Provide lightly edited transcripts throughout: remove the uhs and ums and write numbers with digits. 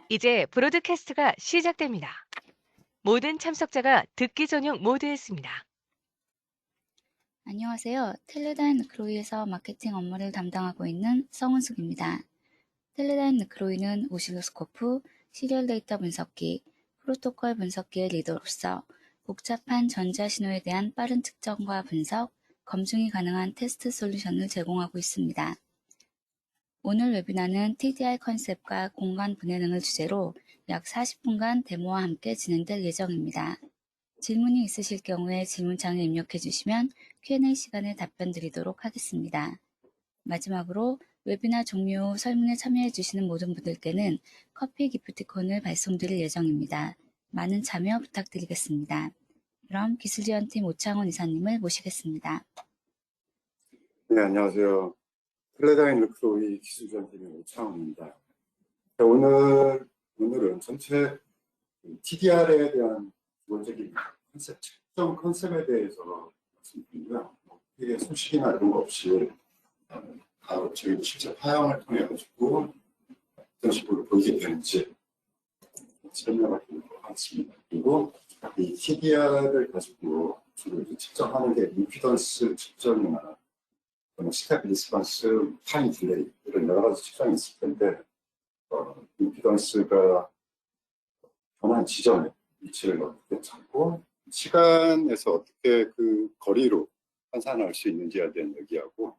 이제 브로드캐스트가 시작됩니다. 모든 참석자가 듣기 전용 모드에 있습니다. 안녕하세요. 텔레다임 느크로이에서 마케팅 업무를 담당하고 있는 성은숙입니다. 텔레다임 느크로이는 오실로스코프, 시리얼 데이터 분석기, 프로토콜 분석기의 리더로서 복잡한 전자신호에 대한 빠른 측정과 분석, 검증이 가능한 테스트 솔루션을 제공하고 있습니다. 오늘 웨비나는 TDR 컨셉과 공간 분해 등을 주제로 약 40분간 데모와 함께 진행될 예정입니다. 질문이 있으실 경우에 질문창에 입력해 주시면 Q&A 시간에 답변 드리도록 하겠습니다. 마지막으로 웨비나 종료 후 설문에 참여해 주시는 모든 분들께는 커피 기프티콘을 발송드릴 예정입니다. 많은 참여 부탁드리겠습니다. 그럼 기술지원팀 오창원 이사님을 모시겠습니다. 네, 안녕하세요. 텔레다임 느크로이 기술지원팀의 오창훈입니다. 오늘은 전체 TDR에 대한 기본적인 컨셉, 특정 컨셉에 대해서 말씀드리고요. 이게 소식이나 이런 거 없이 바로 저희도 실제 파형을 통해 가지고 어떤 식으로 보이게 되는지 설명을 드리도록 하겠습니다. 그리고 이 TDR을 가지고 주로 이제 측정하는 게 임피던스 측정이나 스텝 리스폰스, 타임 딜레이 이런 여러 가지 측정이 있을 텐데 임피던스가 변한 지점에 위치를 어떻게 찾고 시간에서 어떻게 그 거리로 환산할 수 있는지에 대한 얘기하고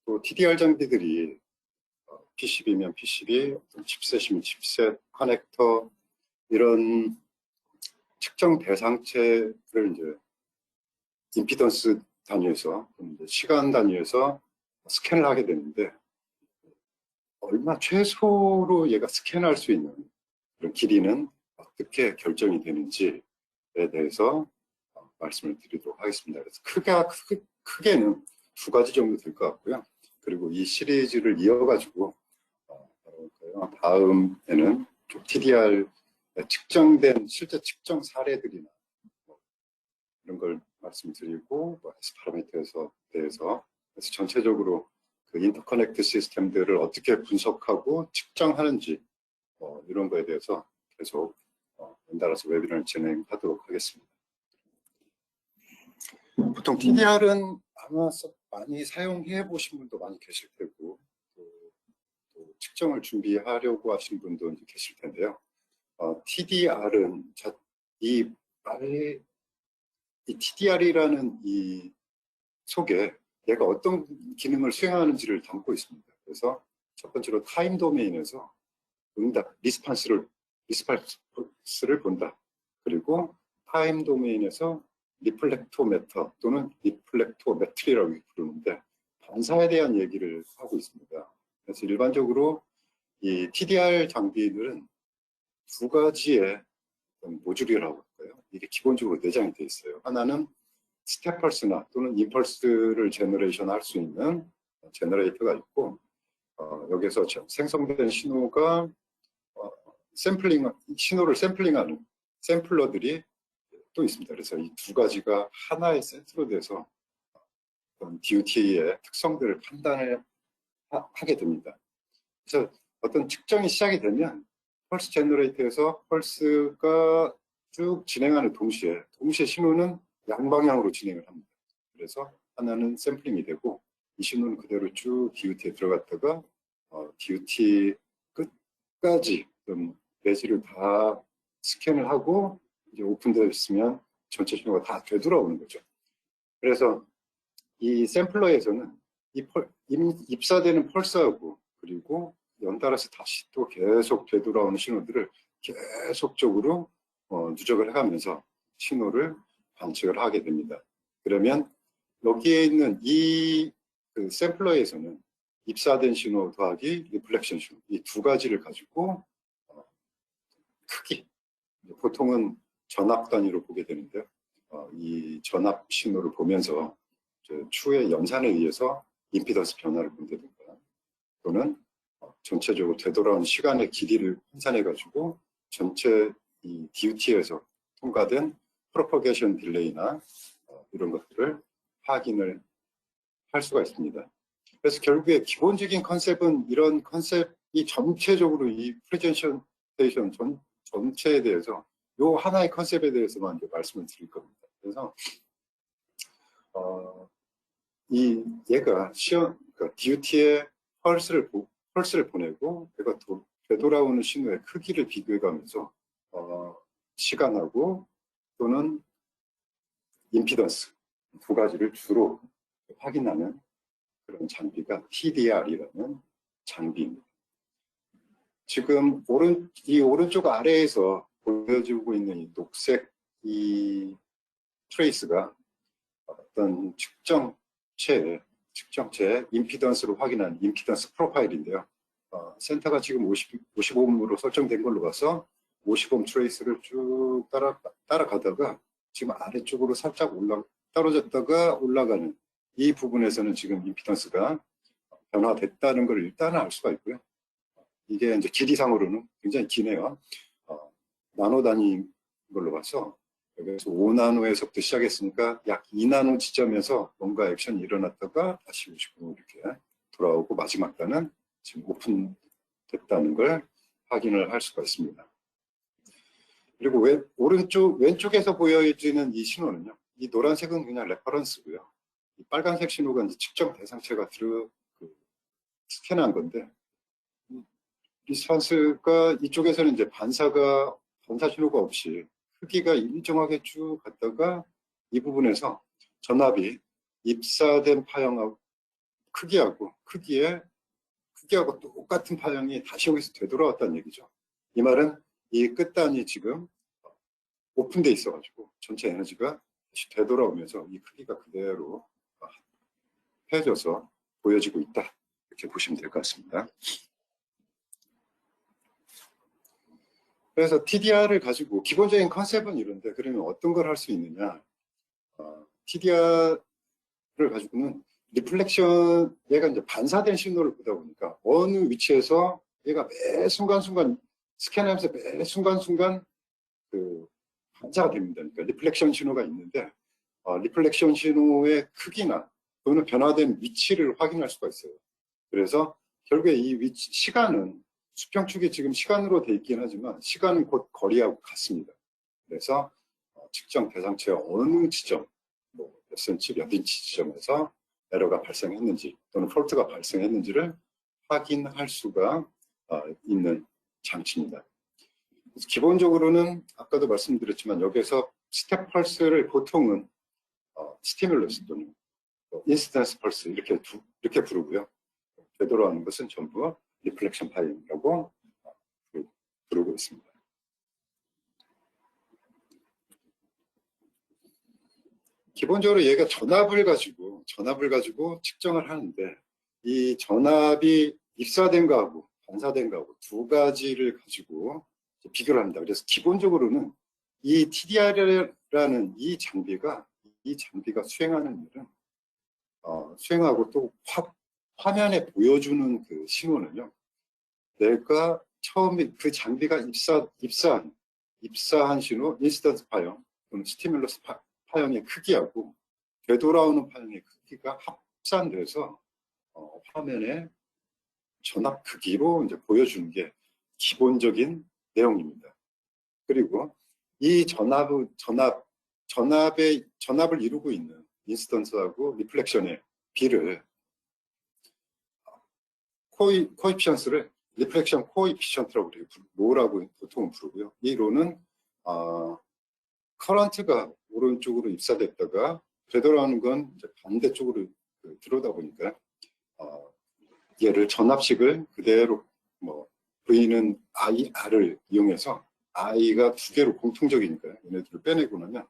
또 TDR 장비들이 PCB면 PCB, 칩셋이면 칩셋, 커넥터 이런 측정 대상체를 이제 임피던스 단위에서 시간 단위에서 스캔을 하게 되는데 얼마 최소로 얘가 스캔할 수 있는 그런 길이는 어떻게 결정이 되는지에 대해서 말씀을 드리도록 하겠습니다. 그래서 크게는 두 가지 정도 될 것 같고요. 그리고 이 시리즈를 이어가지고 다음에는 좀 TDR 측정된 실제 측정 사례들이나 이런 걸 말씀드리고 S 파라미터에 대해서 그래서 전체적으로 그 인터커넥트 시스템들을 어떻게 분석하고 측정하는지 이런 거에 대해서 계속 연달아서 웨비나를 진행하도록 하겠습니다. 보통 TDR은 아마 많이 사용해 보신 분도 많이 계실 테고 또 측정을 준비하려고 하신 분도 이제 계실 텐데요. TDR은 이 TDR이라는 이 속에 얘가 어떤 기능을 수행하는지를 담고 있습니다. 그래서 첫 번째로 타임 도메인에서 응답, 리스판스를 본다. 그리고 타임 도메인에서 리플렉토메터 또는 리플렉토메트리라고 부르는데 반사에 대한 얘기를 하고 있습니다. 그래서 일반적으로 이 TDR 장비들은 두 가지의 모듈이라고 할까요? 이게 기본적으로 내장이 되어 있어요. 하나는 스텝 펄스나 또는 임펄스를 제너레이션 할 수 있는 제너레이터가 있고 여기서 생성된 신호가 신호를 샘플링하는 샘플러들이 또 있습니다. 그래서 이 두 가지가 하나의 세트로 돼서 DUT의 특성들을 판단을 하게 됩니다. 그래서 어떤 측정이 시작이 되면 펄스 제너레이터에서 펄스가 쭉 진행하는 동시에 신호는 양방향으로 진행을 합니다. 그래서 하나는 샘플링이 되고 이 신호는 그대로 쭉 DUT에 들어갔다가 DUT 끝까지 매지를 다 스캔을 하고 이제 오픈되었으면 전체 신호가 다 되돌아오는 거죠. 그래서 이 샘플러에서는 입사되는 펄스하고 그리고 연달아서 다시 또 계속 되돌아오는 신호들을 계속적으로 누적을 해가면서 신호를 관측을 하게 됩니다. 그러면 여기에 있는 그 샘플러에서는 입사된 신호 더하기 리플렉션 신호 이 두 가지를 가지고 크기 보통은 전압 단위로 보게 되는데요. 이 전압 신호를 보면서 추의 연산에 의해서 임피던스 변화를 본다든가 또는 전체적으로 되돌아온 시간의 길이를 환산해 가지고 전체 이 DUT에서 통과된 프로퍼게이션 딜레이나 이런 것들을 확인을 할 수가 있습니다. 그래서 결국에 기본적인 컨셉은 이런 컨셉이 전체적으로 이 스테이션 전체에 대해서 요 하나의 컨셉에 대해서만 이제 말씀을 드릴 겁니다. 그래서 얘가 그러니까 듀티에 펄스를 보내고 얘가 되돌아오는 신호의 크기를 비교해가면서 시간하고 또는 임피던스 두 가지를 주로 확인하는 그런 장비가 TDR이라는 장비입니다. 지금 이 오른쪽 아래에서 보여지고 있는 이 녹색 이 트레이스가 어떤 측정체의 임피던스로 확인한 임피던스 프로파일인데요. 센터가 지금 50옴으로 설정된 걸로 봐서 50옴 트레이스를 쭉 따라가다가 지금 아래쪽으로 살짝 떨어졌다가 올라가는 이 부분에서는 지금 임피던스가 변화됐다는 걸 일단은 알 수가 있고요. 이게 이제 길이상으로는 굉장히 기네요. 나노 단위인 걸로 봐서 여기서 5나노에서부터 시작했으니까 약 2나노 지점에서 뭔가 액션이 일어났다가 다시 59 이렇게 돌아오고 마지막 단은 지금 오픈됐다는 걸 확인을 할 수가 있습니다. 그리고 왼쪽에서 보여지는 이 신호는요. 이 노란색은 그냥 레퍼런스고요. 이 빨간색 신호가 이제 측정 대상체가 스캔한 건데 리스판스가 이쪽에서는 이제 반사 신호가 없이 크기가 일정하게 쭉 갔다가 이 부분에서 전압이 입사된 파형하고 크기하고 똑같은 파형이 다시 여기서 되돌아왔다는 얘기죠. 이 말은 이 끝단이 지금 오픈돼 있어가지고 전체 에너지가 다시 되돌아오면서 이 크기가 그대로 헤어져서 보여지고 있다. 이렇게 보시면 될 것 같습니다. 그래서 TDR을 가지고 기본적인 컨셉은 이런데 그러면 어떤 걸 할 수 있느냐. TDR을 가지고는 리플렉션, 얘가 이제 반사된 신호를 보다 보니까 어느 위치에서 얘가 매 순간순간 스캔하면서 매 순간순간 반사가 됩니다. 그러니까 리플렉션 신호가 있는데 리플렉션 신호의 크기나 또는 변화된 위치를 확인할 수가 있어요. 그래서 결국에 이 시간은 수평축이 지금 시간으로 돼 있긴 하지만 시간은 곧 거리하고 같습니다. 그래서 측정 대상체의 어느 지점, 몇 센치, 몇 인치 지점에서 에러가 발생했는지 또는 폴트가 발생했는지를 확인할 수가 있는 장치입니다. 그래서 기본적으로는 아까도 말씀드렸지만 여기서 스텝 펄스를 보통은 스티뮬러스 또는 인스턴스 펄스 이렇게 부르고요. 되돌아오는 것은 전부 리플렉션 파임이라고 부르고 있습니다. 기본적으로 얘가 전압을 가지고 측정을 하는데 이 전압이 입사된 거하고 반사된 거하고 두 가지를 가지고 비교를 합니다. 그래서 기본적으로는 이 TDR이라는 이 장비가 수행하는 일은 수행하고 또 화면에 보여주는 그 신호는요. 내가 처음에 그 장비가 입사한 신호, 인스턴스 파형 또는 스티뮬러스 파형의 크기하고 되돌아오는 파형의 크기가 합산돼서 화면에 전압 크기로 이제 보여주는 게 기본적인 내용입니다. 그리고 이 전압을 이루고 있는 인스턴스하고 리플렉션의 비를 코에피션스를 리플렉션 코에피션트라고 로라고 보통 부르고요. 이 로는 커런트가 오른쪽으로 입사됐다가 되돌아오는 건 이제 반대쪽으로 들어오다 보니까 얘를 전압식을 그대로 V는 IR을 이용해서 I가 두 개로 공통적이니까 얘네들을 빼내고 나면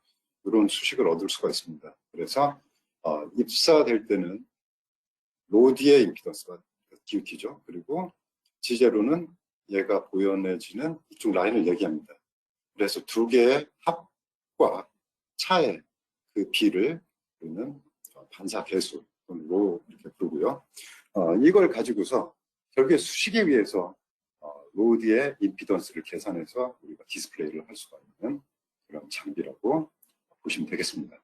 이런 수식을 얻을 수가 있습니다. 그래서 입사될 때는 로드의 임피던스가 DUT죠. 그리고 지제로는 얘가 보여내지는 이쪽 라인을 얘기합니다. 그래서 두 개의 합과 차의 그 비를 우리는 반사 계수, 로 이렇게 부르고요. 이걸 가지고서 결국에 수식에 의해서 로드의 임피던스를 계산해서 우리가 디스플레이를 할 수가 있는 그런 장비라고 보시면 되겠습니다.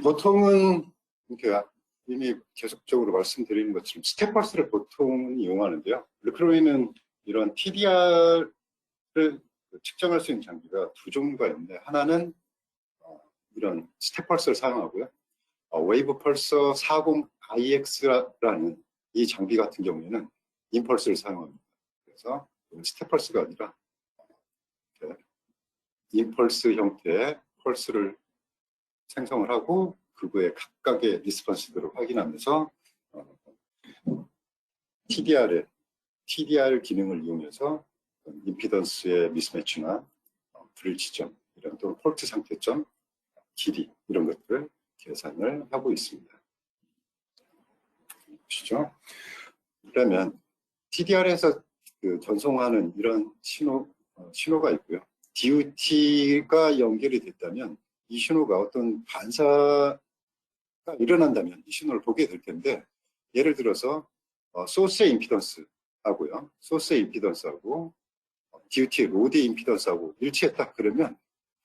보통은 이렇게 이미 계속적으로 말씀드리는 것처럼 스텝 펄스를 보통 이용하는데요. 르크로이는 이런 TDR을 측정할 수 있는 장비가 두 종류가 있는데, 하나는 이런 스텝 펄스를 사용하고요. 웨이브 펄서 40IX라는 이 장비 같은 경우에는 임펄스를 사용합니다. 그래서 스텝 펄스가 아니라 임펄스 형태의 펄스를 생성을 하고 그거의 각각의 리스폰스들을 확인하면서 TDR 기능을 이용해서 임피던스의 미스매치나 불일치점, 이런 또는 폴트 상태점, 길이, 이런 것들을 계산을 하고 있습니다. 보시죠. 그러면 TDR에서 전송하는 이런 신호가 있고요. DUT가 연결이 됐다면 이 신호가 어떤 반사가 일어난다면 이 신호를 보게 될 텐데, 예를 들어서 소스의 임피던스하고요, 소스의 임피던스하고 DUT 로드의 임피던스하고 일치했다 그러면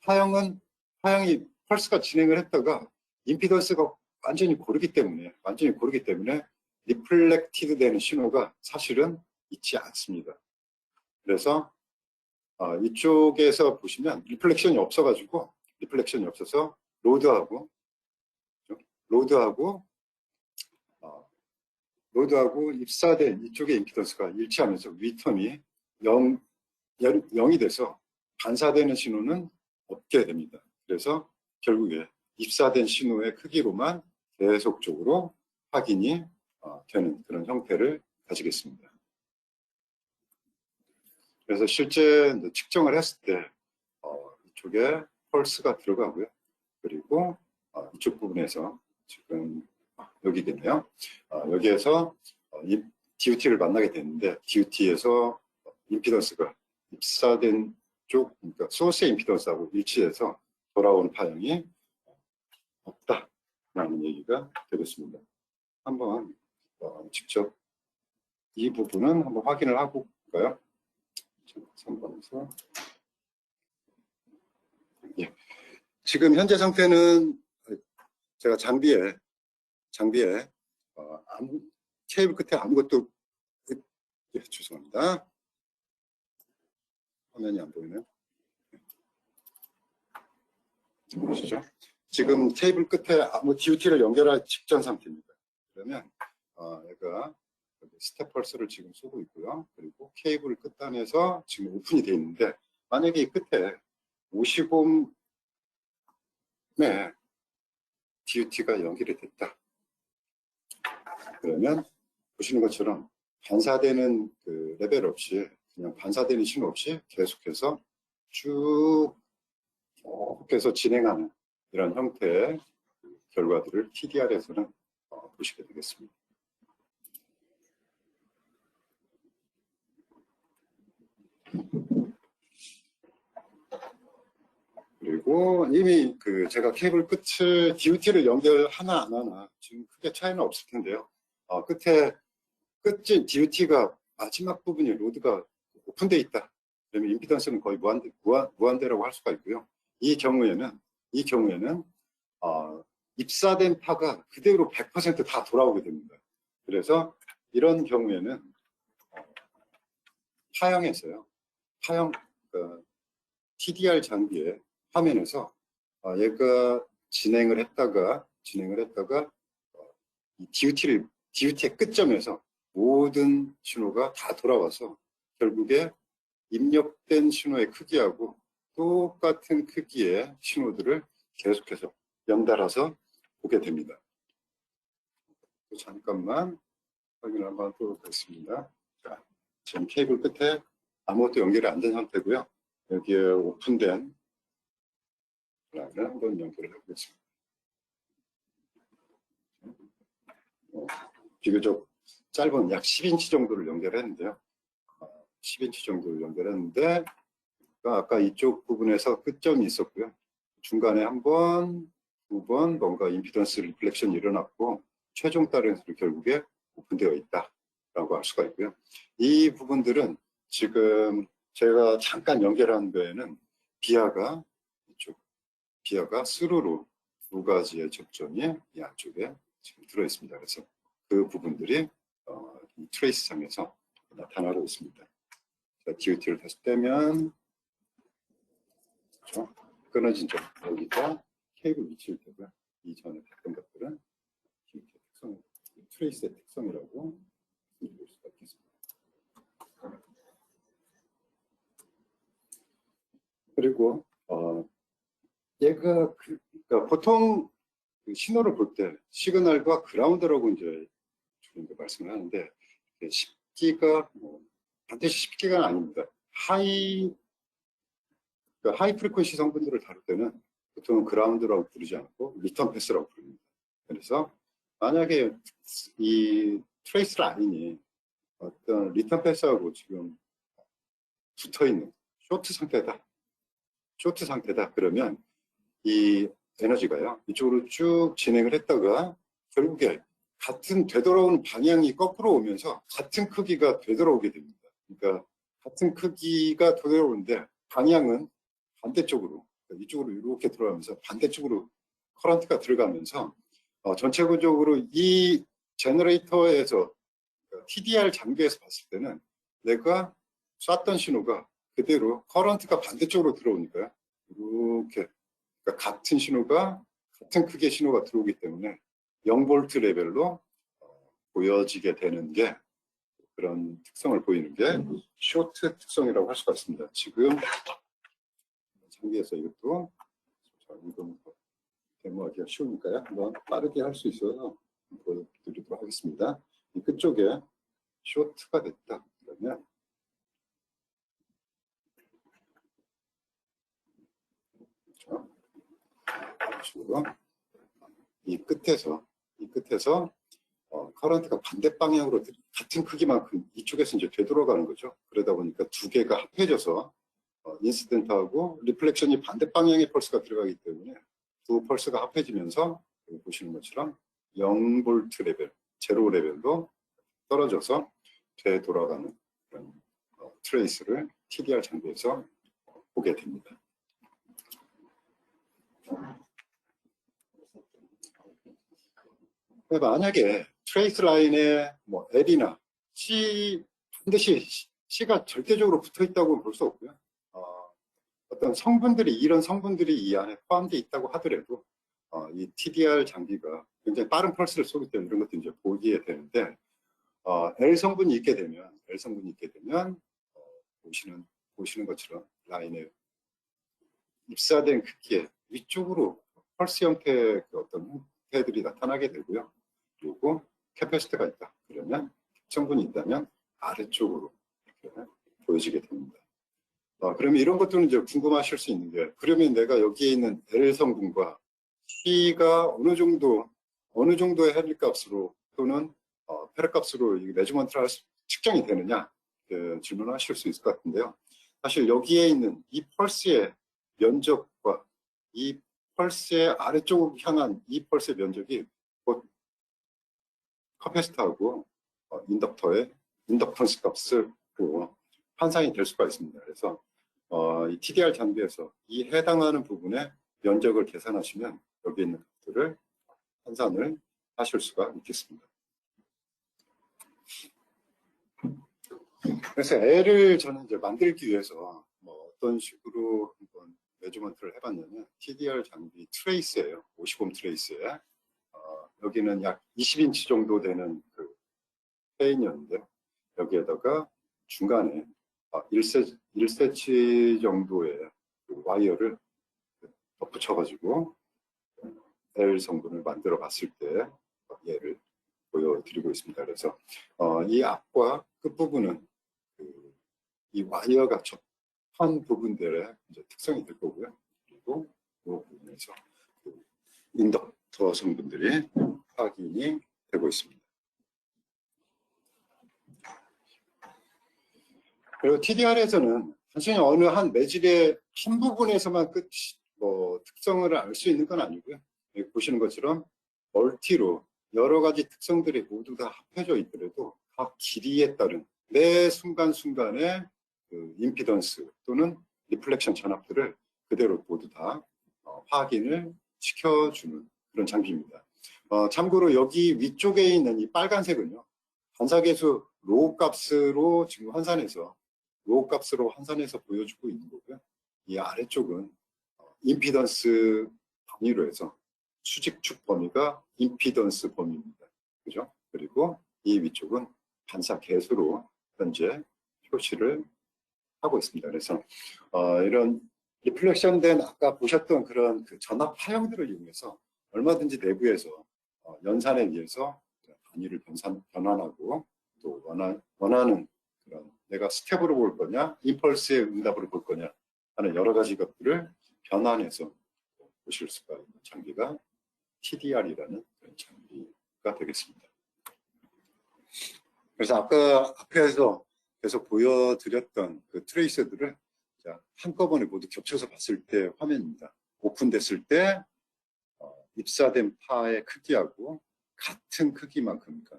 화형이 펄스가 진행을 했다가 임피던스가 완전히 고르기 때문에 리플렉티드 되는 신호가 사실은 있지 않습니다. 그래서 이쪽에서 보시면 리플렉션이 없어서 로드하고 입사된 이쪽의 임피던스가 일치하면서 리턴이 0이 돼서 반사되는 신호는 없게 됩니다. 그래서 결국에 입사된 신호의 크기로만 계속적으로 확인이 되는 그런 형태를 가지겠습니다. 그래서 실제 측정을 했을 때 이쪽에 펄스가 들어가고요. 그리고 이쪽 부분에서 지금 여기겠네요. 여기에서 DUT를 만나게 되는데, DUT에서 임피던스가 입사된 쪽, 그러니까 소스의 임피던스하고 일치해서 돌아오는 파형이 없다라는 얘기가 되겠습니다. 한번 직접 이 부분은 한번 확인을 하고 볼까요? 3번에서. 예. 지금 현재 상태는 제가 장비에 케이블 끝에 아무것도, 예, 죄송합니다. 화면이 안 보이네요. 보시죠. 지금 케이블 끝에 아무 DUT를 연결할 직전 상태입니다. 그러면 얘가 스텝 펄스를 지금 쏘고 있고요. 그리고 케이블 끝단에서 지금 오픈이 되어 있는데, 만약에 이 끝에 50옴의 DUT가 연결이 됐다 그러면 보시는 것처럼 반사되는 그 레벨 없이, 그냥 반사되는 신호 없이 계속해서 계속 진행하는 이런 형태의 결과들을 TDR에서는 보시게 되겠습니다. 그리고 이미 제가 끝에 DUT를 연결하나 안 하나 지금 크게 차이는 없을 텐데요. 끝에 DUT가 마지막 부분이 로드가 오픈되어 있다. 그러면 임피던스는 거의 무한대라고 할 수가 있고요. 이 경우에는 입사된 파가 그대로 100% 다 돌아오게 됩니다. 그래서 이런 경우에는 TDR 장비의 화면에서 얘가 진행을 했다가 이 DUT의 끝점에서 모든 신호가 다 돌아와서 결국에 입력된 신호의 크기하고 똑같은 크기의 신호들을 계속해서 연달아서 보게 됩니다. 잠깐만 확인을 한번 하도록 하겠습니다. 자, 지금 케이블 끝에 아무것도 연결이 안 된 상태고요. 여기에 오픈된 라인을 한번 연결을 해보겠습니다. 비교적 짧은 약 10인치 정도를 연결했는데요. 10인치 정도를 연결했는데, 아까 이쪽 부분에서 끝점이 있었고요. 중간에 한 번, 두 번 뭔가 임피던스 리플렉션이 일어났고 최종 따른수로 결국에 오픈되어 있다라고 할 수가 있고요. 이 부분들은 지금 제가 잠깐 연결한 거에는 비아가 스루로 두 가지의 접점이 이 안쪽에 지금 들어있습니다. 그래서 그 부분들이 이 트레이스 장에서 나타나고 있습니다. 자, DOT를 다시 떼면 그렇죠? 끊어진 점 여기가 케이블 위치일 테고요. 이전에 봤던 것들은 DOT 특성, 트레이스의 특성이라고 볼 수가 있겠습니다. 그리고 얘가 그러니까 보통 그 신호를 볼 때 시그널과 그라운드라고 이제 주로 말씀을 하는데 10기가 뭐 반드시 10기가는 아닙니다. 그러니까 하이 프리퀀시 성분들을 다룰 때는 보통 그라운드라고 부르지 않고 리턴 패스라고 부릅니다. 그래서 만약에 이 트레이스 라인이 어떤 리턴 패스하고 지금 붙어 있는 쇼트 상태다. 그러면 이 에너지가요, 이쪽으로 쭉 진행을 했다가 결국에 같은 되돌아오는 방향이 거꾸로 오면서 같은 크기가 되돌아오게 됩니다. 그러니까 같은 크기가 되돌아오는데 방향은 반대쪽으로, 이쪽으로 이렇게 돌아가면서 반대쪽으로 커런트가 들어가면서 전체적으로 이 제너레이터에서 TDR 장비에서 봤을 때는 내가 쐈던 신호가 그대로 커런트가 반대쪽으로 들어오니까요. 이렇게 그러니까 같은 신호가 같은 크기의 신호가 들어오기 때문에 0V 레벨로 보여지게 되는 게 그런 특성을 보이는 게 쇼트 특성이라고 할 수가 있습니다. 지금 장비에서 이것도 이건 데모하기가 쉬우니까요. 한번 빠르게 할 수 있어서 보여드리도록 하겠습니다. 이 끝쪽에 쇼트가 됐다. 그러면 이 끝에서 커런트가 반대 방향으로 같은 크기만큼 이쪽에서 이제 되돌아가는 거죠. 그러다 보니까 두 개가 합해져서 인시덴트하고 리플렉션이 반대 방향의 펄스가 들어가기 때문에 두 펄스가 합해지면서 여기 보시는 것처럼 0V 레벨, 0 레벨로 떨어져서 되돌아가는 그런 트레이스를 TDR 장비에서 보게 됩니다. 만약에 트레이스 라인에 뭐 L이나 C, 반드시 C가 절대적으로 붙어 있다고 볼 수 없고요. 어떤 성분들이, 이런 성분들이 이 안에 포함되어 있다고 하더라도 이 TDR 장비가 굉장히 빠른 펄스를 쏘기 때문에 이런 것도 이제 보게 되는데 L 성분이 있게 되면 보시는 것처럼 라인에 입사된 크기에 위쪽으로 펄스 형태의 어떤 형태들이 나타나게 되고요. 그리고 캐패시티가 있다. 그러면 성분이 있다면 아래쪽으로 이렇게 보여지게 됩니다. 그러면 이런 것들은 이제 궁금하실 수 있는 게, 그러면 내가 여기에 있는 L 성분과 C가 어느 정도의 헤리 값으로 또는 페르 값으로 매저먼트를 측정이 되느냐 질문하실 수 있을 것 같은데요. 사실 여기에 있는 이 펄스의 면적과 이 펄스의 아래쪽으로 향한 이 펄스의 면적이 곧 커패시터하고 인덕턴스 값으로 환산이 될 수가 있습니다. 그래서 이 TDR 장비에서 이 해당하는 부분의 면적을 계산하시면 여기 있는 값들을 환산을 하실 수가 있겠습니다. 그래서 L을 저는 이제 만들기 위해서 뭐 어떤 식으로 한번 매저먼트를 해봤냐면 TDR 장비 트레이스예요. 50옴 트레이스에 여기는 약 20인치 정도 되는 그 페인이었는데 여기에다가 중간에 1cm 정도의 그 와이어를 덧붙여가지고 L 성분을 만들어 봤을 때 얘를 보여드리고 있습니다. 그래서 이 앞과 끝부분은 이 와이어가 접한 부분들의 이제 특성이 될 거고요. 그리고 이 부분에서 그 인덕터 성분들이 확인이 되고 있습니다. 그리고 TDR에서는 단순히 어느 한 매질의 한 부분에서만 특성을 알 수 있는 건 아니고요. 여기 보시는 것처럼 멀티로 여러 가지 특성들이 모두 다 합해져 있더라도 각 길이에 따른 매 순간순간의 그 임피던스 또는 리플렉션 전압들을 그대로 모두 다 확인을 시켜주는 그런 장비입니다. 참고로 여기 위쪽에 있는 이 빨간색은요, 반사계수 로우 값으로 지금 로우 값으로 환산해서 보여주고 있는 거고요. 이 아래쪽은 임피던스 범위로 해서 수직축 범위가 임피던스 범위입니다. 그죠? 그리고 이 위쪽은 반사계수로 현재 표시를 하고 있습니다. 그래서 이런 리플렉션 된 아까 보셨던 그런 그 전압 파형들을 이용해서 얼마든지 내부에서 연산에 의해서 단위를 변환하고 또 원하는 그런 내가 스텝으로 볼 거냐 임펄스의 응답으로 볼 거냐 하는 여러 가지 것들을 변환해서 보실 수가 있는 장비가 TDR이라는 그런 장비가 되겠습니다. 그래서 아까 앞에서 계속 보여드렸던 그 트레이서들을 한꺼번에 모두 겹쳐서 봤을 때 화면입니다. 오픈됐을 때 입사된 파의 크기하고 같은 크기만큼, 그러니까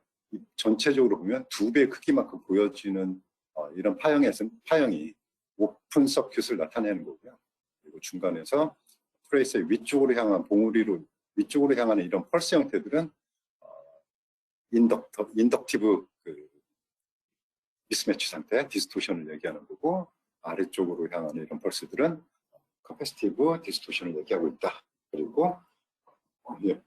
전체적으로 보면 2배 크기만큼 보여지는 이런 파형이 오픈 서킷을 나타내는 거고요. 그리고 중간에서 트레이서의 위쪽으로 향한 봉우리로 위쪽으로 향하는 이런 펄스 형태들은 인덕티브 그 미스매치 상태, 디스토션을 얘기하는 거고, 아래쪽으로 향하는 이런 펄스들은 커패시티브 디스토션을 얘기하고 있다. 그리고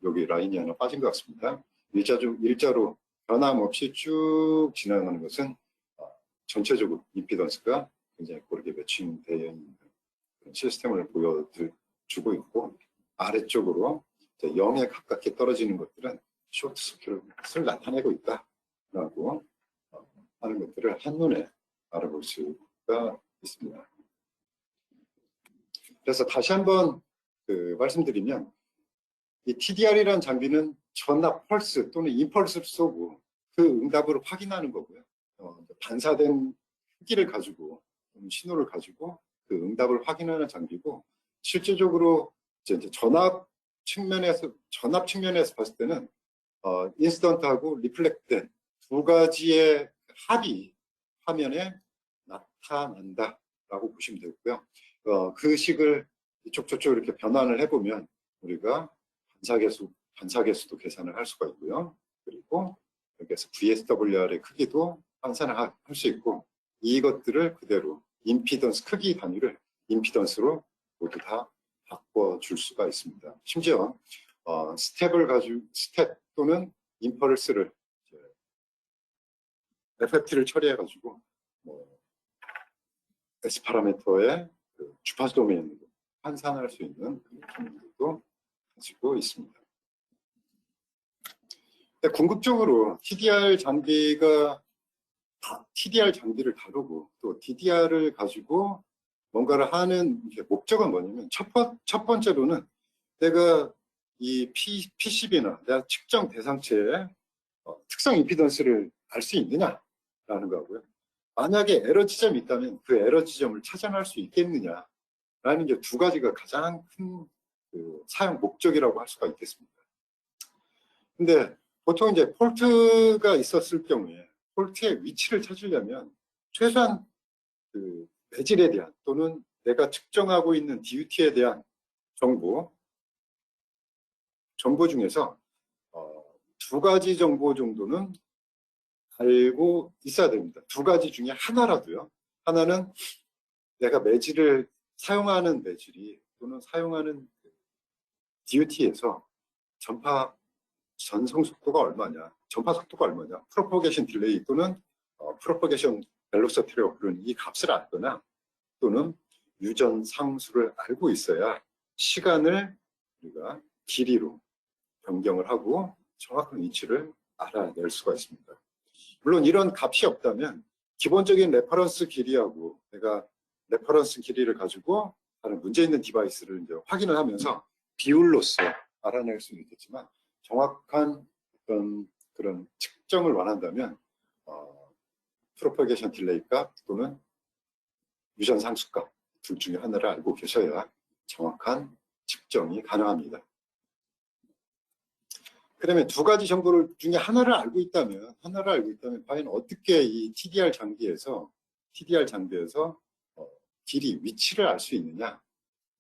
여기 라인이 하나 빠진 것 같습니다. 일자로 변함없이 쭉 지나가는 것은 전체적으로 임피던스가 굉장히 고르게 매칭되어 있는 그런 시스템을 보여주고 있고, 아래쪽으로 0에 가깝게 떨어지는 것들은 쇼트 서킷을 나타내고 있다라고 하는 것들을 한눈에 알아볼 수가 있습니다. 그래서 다시 한번 말씀드리면 이 TDR이라는 장비는 전압 펄스 또는 임펄스를 쏘고 그 응답으로 확인하는 거고요. 반사된 크기를 가지고 신호를 가지고 그 응답을 확인하는 장비고, 실제적으로 이제 전압 측면에서 봤을 때는 인스턴트하고 리플렉트된 두 가지의 합이 화면에 나타난다라고 보시면 되고요. 그 식을 이쪽 저쪽 이렇게 변환을 해보면 우리가 반사계수도 계산을 할 수가 있고요. 그리고 여기에서 VSWR의 크기도 환산을 할 수 있고, 이것들을 그대로 임피던스 크기 단위를 임피던스로 모두 다 바꿔줄 수가 있습니다. 심지어 스텝 또는 임펄스를 FFT를 처리해가지고 S 파라미터의 주파수 도메인으로 환산할 수 있는 그런 기능도 가지고 있습니다. 근데 궁극적으로 TDR 장비를 다루고 또 DDR을 가지고 뭔가를 하는 목적은 뭐냐면 첫 번째로는 내가 이 PCB나 내가 측정 대상체의 특성 임피던스를 알 수 있느냐라는 거고요. 만약에 에러 지점이 있다면 그 에러 지점을 찾아낼 수 있겠느냐라는 게 두 가지가 가장 큰 사용 목적이라고 할 수가 있겠습니다. 근데 보통 이제 폴트가 있었을 경우에 폴트의 위치를 찾으려면 최소한 매질에 대한 또는 내가 측정하고 있는 DUT에 대한 정보 중에서 두 가지 정보 정도는 알고 있어야 됩니다. 두 가지 중에 하나라도요. 하나는 내가 사용하는 매질이 또는 사용하는 DUT에서 전파 전송 속도가 얼마냐, 전파 속도가 얼마냐, 프로포게이션 딜레이 또는 프로포게이션 벨로시티라고 부르는 이 값을 알거나 또는 유전 상수를 알고 있어야 시간을 우리가 길이로 변경을 하고 정확한 위치를 알아낼 수가 있습니다. 물론 이런 값이 없다면 기본적인 레퍼런스 길이하고 내가 레퍼런스 길이를 가지고 다른 문제 있는 디바이스를 이제 확인을 하면서 비율로서 알아낼 수는 있겠지만 정확한 그런 측정을 원한다면 프로퍼게이션 딜레이 값 또는 유전 상수 값 둘 중에 하나를 알고 계셔야 정확한 측정이 가능합니다. 그러면 두 가지 정보를 중에 하나를 알고 있다면 과연 어떻게 이 TDR 장비에서 길이, 위치를 알 수 있느냐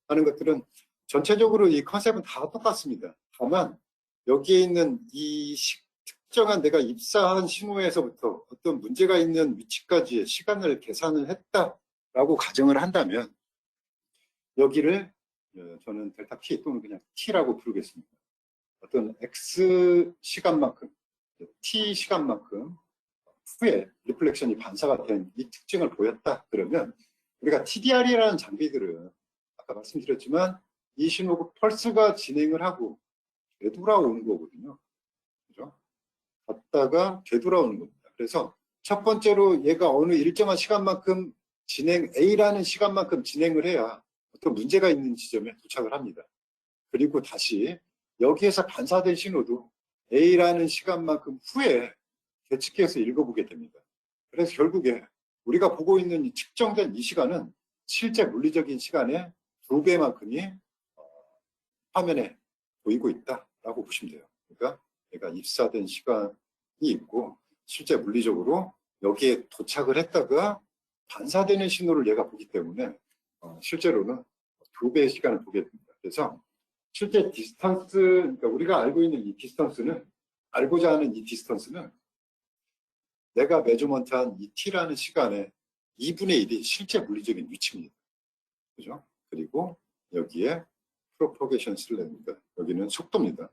하는 것들은 전체적으로 이 컨셉은 다 똑같습니다. 다만 여기에 있는 이 특정한 내가 입사한 신호에서부터 어떤 문제가 있는 위치까지의 시간을 계산을 했다라고 가정을 한다면 여기를 저는 델타 t 또는 그냥 t라고 부르겠습니다. 어떤 x 시간만큼, t 시간만큼 후에 리플렉션이 반사가 된 이 특징을 보였다 그러면 우리가 TDR이라는 장비들은 아까 말씀드렸지만 이 신호가 펄스가 진행을 하고 되돌아오는 거거든요. 그죠? 갔다가 되돌아오는 겁니다. 그래서 첫 번째로 얘가 어느 일정한 시간만큼 A라는 시간만큼 진행을 해야 어떤 문제가 있는 지점에 도착을 합니다. 그리고 다시 여기에서 반사된 신호도 A라는 시간만큼 후에 계측해서 읽어보게 됩니다. 그래서 결국에 우리가 보고 있는 이 측정된 이 시간은 실제 물리적인 시간의 2배만큼이 화면에 보이고 있다라고 보시면 돼요. 그러니까 얘가 입사된 시간이 있고 실제 물리적으로 여기에 도착을 했다가 반사되는 신호를 얘가 보기 때문에 실제로는 2배의 시간을 보게 됩니다. 그래서 실제 디스턴스, 그러니까 우리가 알고 있는 이 디스턴스는, 알고자 하는 이 디스턴스는 내가 메저먼트한 이 t라는 시간의 2분의 1이 실제 물리적인 위치입니다. 그죠? 그리고 여기에 프로포게이션 슬랩입니다. 여기는 속도입니다.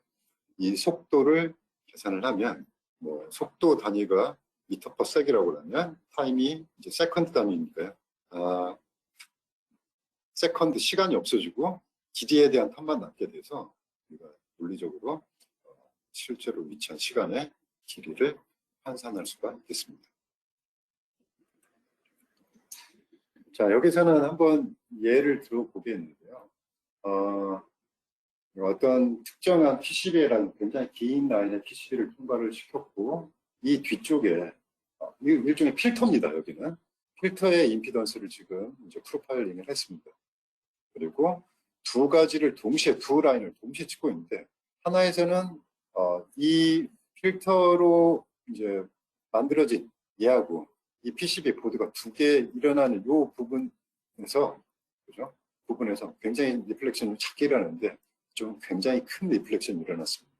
이 속도를 계산을 하면 뭐 속도 단위가 미터 퍼 섹이라고 하면 타임이 이제 세컨드 단위니까요. 세컨드 시간이 없어지고 길이에 대한 텀만 남게 돼서 우리가 물리적으로 실제로 위치한 시간의 길이를 환산할 수가 있겠습니다. 자, 여기서는 한번 예를 들어보겠는데요. 어떤 특정한 PCB라는 굉장히 긴 라인의 PCB를 통과를 시켰고 이 뒤쪽에 일종의 필터입니다. 여기는 필터의 임피던스를 지금 이제 프로파일링을 했습니다. 그리고 두 가지를 동시에, 두 라인을 동시에 찍고 있는데 하나에서는 이 필터로 이제 만들어진 얘하고 이 PCB 보드가 두 개 일어나는 이 부분에서, 그죠? 부분에서 굉장히 리플렉션이 작게 일어나는데 좀 굉장히 큰 리플렉션이 일어났습니다.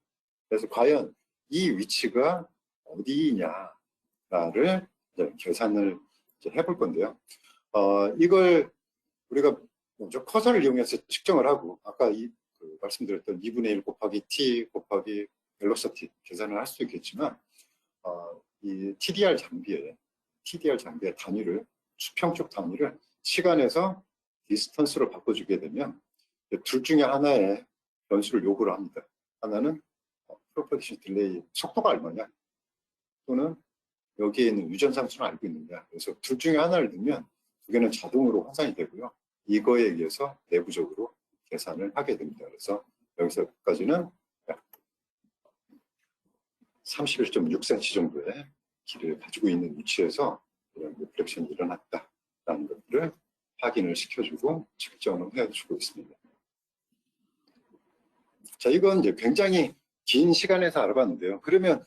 그래서 과연 이 위치가 어디냐를 계산을 이제 해볼 건데요. 이걸 우리가 먼저 커서를 이용해서 측정을 하고 아까 말씀드렸던 2분의 1 곱하기 t 곱하기 벨로시티 계산을 할 수 있겠지만 이 TDR 장비의 단위를 수평적 단위를 시간에서 디스턴스로 바꿔주게 되면 둘 중에 하나의 변수를 요구를 합니다. 하나는 프로퍼게이션 딜레이 속도가 얼마냐 또는 여기에 있는 유전상수는 알고 있느냐. 그래서 둘 중에 하나를 넣으면 두 개는 자동으로 환산이 되고요. 이거에 의해서 내부적으로 계산을 하게 됩니다. 그래서 여기서까지는 31.6cm 정도의 길이를 가지고 있는 위치에서 이런 리플렉션이 일어났다라는 것들을 확인을 시켜주고 측정을 해주고 있습니다. 자, 이건 이제 굉장히 긴 시간에서 알아봤는데요. 그러면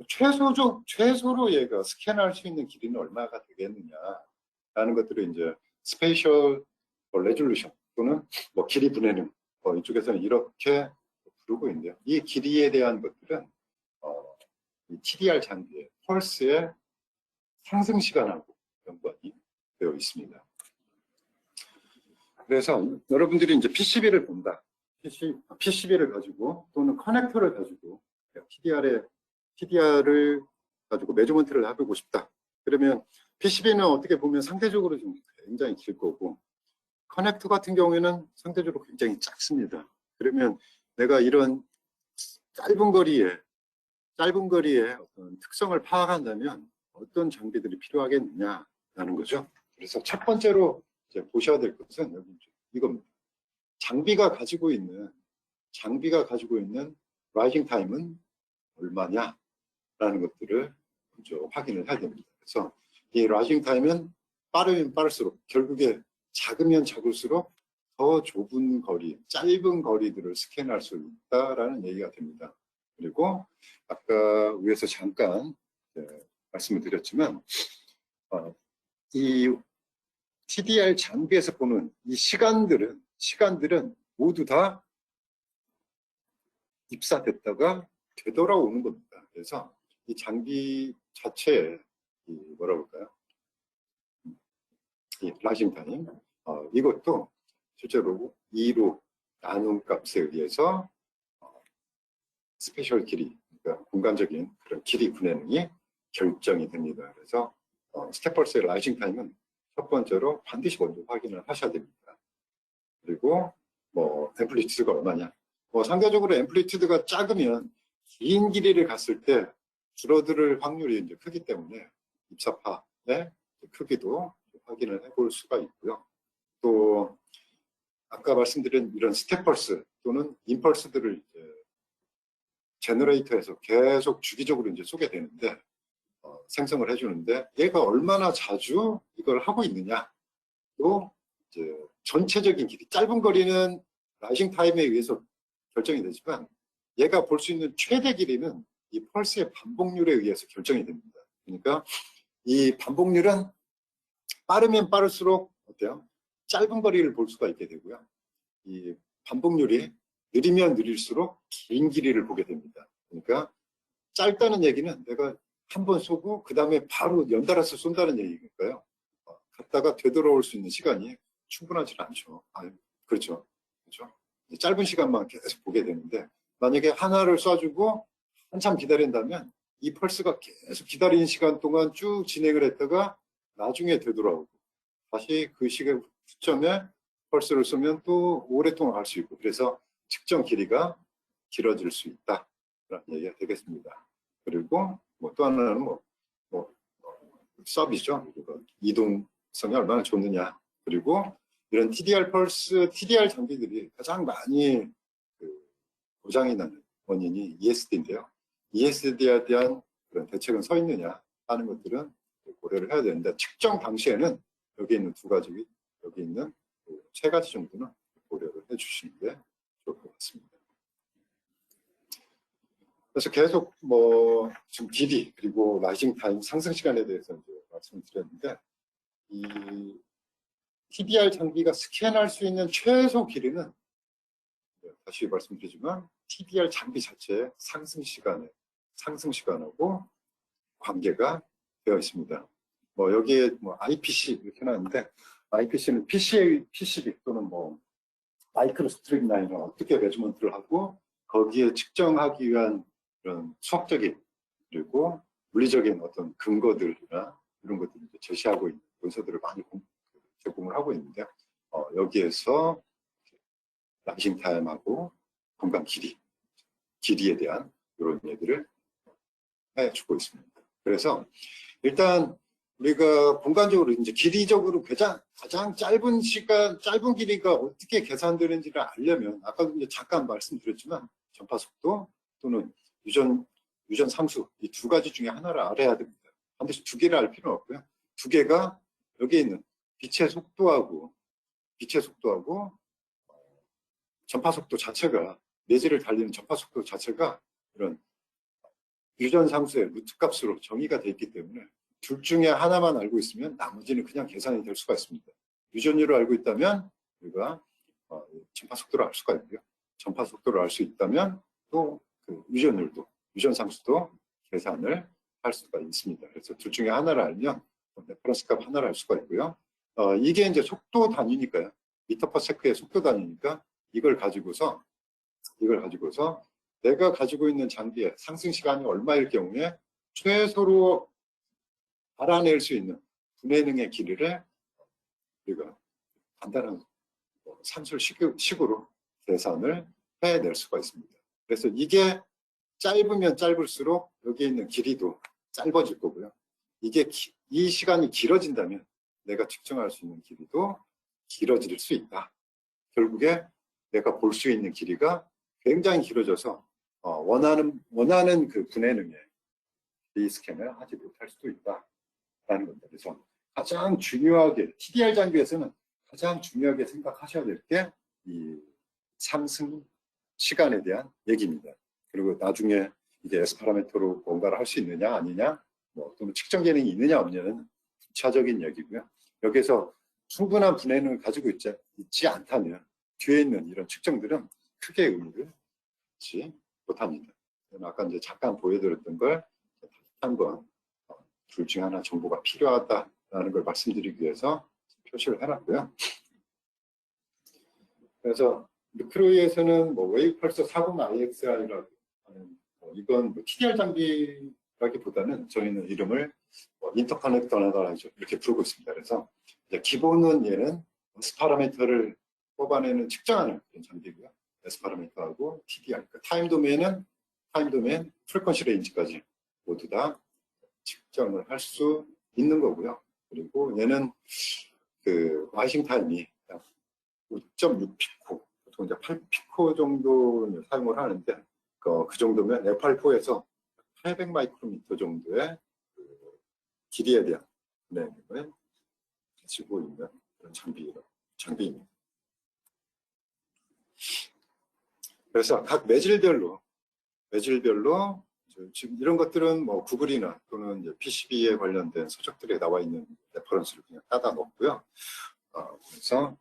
최소로 얘가 스캔할 수 있는 길이는 얼마가 되겠느냐라는 것들을 이제 스페이셜 레졸루션 또는 뭐 길이 분해능 이쪽에서는 이렇게 부르고 있는데요. 이 길이에 대한 것들은 이 TDR 장비의 펄스의 상승 시간하고 연관이 되어 있습니다. 그래서 여러분들이 이제 PCB를 본다. PCB를 가지고 또는 커넥터를 가지고 TDR을 가지고 매저먼트를 해보고 싶다. 그러면 PCB는 어떻게 보면 상대적으로 좀 굉장히 길 거고 커넥터 같은 경우에는 상대적으로 굉장히 작습니다. 그러면 내가 이런 짧은 거리에 어떤 특성을 파악한다면 어떤 장비들이 필요하겠느냐라는 거죠. 그래서 첫 번째로 이제 보셔야 될 것은 여기 이겁니다. 장비가 가지고 있는 라이징 타임은 얼마냐라는 것들을 먼저 확인을 해야 됩니다. 그래서 이 라이징 타임은 빠르면 빠를수록 결국에 작으면 작을수록 더 좁은 거리, 짧은 거리들을 스캔할 수 있다라는 얘기가 됩니다. 그리고 아까 위에서 잠깐 말씀을 드렸지만 이 TDR 장비에서 보는 이 시간들은 모두 다 입사됐다가 되돌아오는 겁니다. 그래서 이 장비 자체에 뭐라 볼까요? 이 라이징 타임, 이것도 실제로 2로 나눈 값에 의해서 스페셜 길이, 그러니까 공간적인 그런 길이 분해능이 결정이 됩니다. 그래서 스텝펄스의 라이징 타임은 첫 번째로 반드시 먼저 확인을 하셔야 됩니다. 그리고 뭐 앰플리튜드가 얼마냐? 상대적으로 앰플리튜드가 작으면 긴 길이를 갔을 때 줄어들 확률이 이제 크기 때문에 입사파의 크기도 확인을 해볼 수가 있고요. 또 아까 말씀드린 이런 스텝펄스 또는 임펄스들을 이제 제너레이터에서 계속 주기적으로 이제 쏘게 되는데 생성을 해주는데 얘가 얼마나 자주 이걸 하고 있느냐, 또 이제 전체적인 길이, 짧은 거리는 라이징 타임에 의해서 결정이 되지만 얘가 볼 수 있는 최대 길이는 이 펄스의 반복률에 의해서 결정이 됩니다. 그러니까 이 반복률은 빠르면 빠를수록 어때요? 짧은 거리를 볼 수가 있게 되고요. 이 반복률이 느리면 느릴수록 긴 길이를 보게 됩니다. 그러니까 짧다는 얘기는 내가 한 번 쏘고 그 다음에 바로 연달아서 쏜다는 얘기니까요. 갔다가 되돌아올 수 있는 시간이 충분하지 않죠. 그렇죠. 그렇죠. 짧은 시간만 계속 보게 되는데 만약에 하나를 쏴주고 한참 기다린다면 이 펄스가 계속 기다리는 시간 동안 쭉 진행을 했다가 나중에 되돌아오고 다시 그 시점에 펄스를 쏘면 또 오랫동안 갈 수 있고, 그래서 측정 길이가 길어질 수 있다라는 얘기가 되겠습니다. 그리고 또 하나는 서비스죠. 이동성이 얼마나 좋느냐. 그리고 이런 TDR 펄스, TDR 장비들이 가장 많이 고장이 나는 원인이 ESD인데요. ESD에 대한 그런 대책은 서 있느냐 하는 것들은 고려를 해야 되는데, 측정 당시에는 여기 있는 두 가지, 여기 있는 세 가지 정도는 고려를 해주시는 게 좋을 것 같습니다. 그래서 계속 지금 길이 그리고 라이징 타임 상승 시간에 대해서 이제 말씀을 드렸는데, 이 TDR 장비가 스캔할 수 있는 최소 길이는 다시 말씀드리지만 TDR 장비 자체의 상승 시간하고 관계가 되어 있습니다. 여기에 IPC 이렇게 나왔는데, IPC는 PCB 또는 마이크로 스트립 라인을 어떻게 매주먼트를 하고 거기에 측정하기 위한 그런 수학적인 그리고 물리적인 어떤 근거들이나 이런 것들을 제시하고 있는 문서들을 많이 제공을 하고 있는데, 여기에서 라이징 타임하고 공간 길이에 대한 이런 얘기를 해주고 있습니다. 그래서 일단 우리가 공간적으로 이제 길이적으로 가장 짧은 길이가 어떻게 계산되는지를 알려면, 아까도 이제 잠깐 말씀드렸지만 전파 속도 또는 유전 상수, 이 두 가지 중에 하나를 알아야 됩니다. 반드시 두 개를 알 필요는 없고요. 두 개가 여기에 있는 빛의 속도하고 전파 속도 자체가, 내지를 달리는 전파 속도 자체가 이런 유전 상수의 루트 값으로 정의가 되어 있기 때문에 둘 중에 하나만 알고 있으면 나머지는 그냥 계산이 될 수가 있습니다. 유전율을 알고 있다면 우리가 전파 속도를 알 수가 있고요. 전파 속도를 알 수 있다면 또 그 유전 상수도 계산을 할 수가 있습니다. 그래서 둘 중에 하나를 알면 레퍼런스 값 하나를 알 수가 있고요. 이게 이제 속도 단위니까요. 미터 퍼 세크의 속도 단위니까 이걸 가지고서 내가 가지고 있는 장비의 상승 시간이 얼마일 경우에 최소로 알아낼 수 있는 분해능의 길이를 우리가 간단한 산술식으로 계산을 해낼 수가 있습니다. 그래서 이게 짧으면 짧을수록 여기에 있는 길이도 짧아질 거고요. 이 시간이 길어진다면 내가 측정할 수 있는 길이도 길어질 수 있다. 결국에 내가 볼 수 있는 길이가 굉장히 길어져서 원하는 그 분해능의 리스캔을 하지 못할 수도 있다라는 겁니다. 그래서 가장 중요하게, TDR 장비에서는 가장 중요하게 생각하셔야 될 게 이 상승 시간에 대한 얘기입니다. 그리고 나중에 이제 S 파라미터로 뭔가를 할 수 있느냐 아니냐, 또는 측정 기능이 있느냐 없느냐는 부차적인 얘기고요. 여기서 충분한 분해능을 가지고 있지 않다면 뒤에 있는 이런 측정들은 크게 의미를 갖지 못합니다. 아까 이제 잠깐 보여드렸던 걸 한번 둘 중에 하나 정보가 필요하다라는 걸 말씀드리기 위해서 표시를 해놨고요. 그래서 미크로이에서는 뭐 웨이브 펄서 40 IXI라고 하는 이건 뭐 TDR 장비라기보다는 저희는 이름을 인터커넥터 어나라이저 이렇게 부르고 있습니다. 그래서 이제 기본은 얘는 S 파라미터를 뽑아내는 측정하는 그런 장비고요. S 파라미터하고 TDR, 그러니까 타임 도메인, 프리퀀시 레인지까지 모두 다 측정을 할 수 있는 거고요. 그리고 얘는 그 와이싱 타임이 5.6피코, 보통 이제 8피코 정도 사용을 하는데 그 정도면 F8.4에서 800 마이크로미터 정도의 그 길이에 대한 분해능을 가지고 있는 그런 장비입니다. 그래서 각 매질별로 지금 이런 것들은 뭐 구글이나 또는 이제 PCB에 관련된 서적들에 나와 있는 레퍼런스를 그냥 따다 넣었고요. 그래서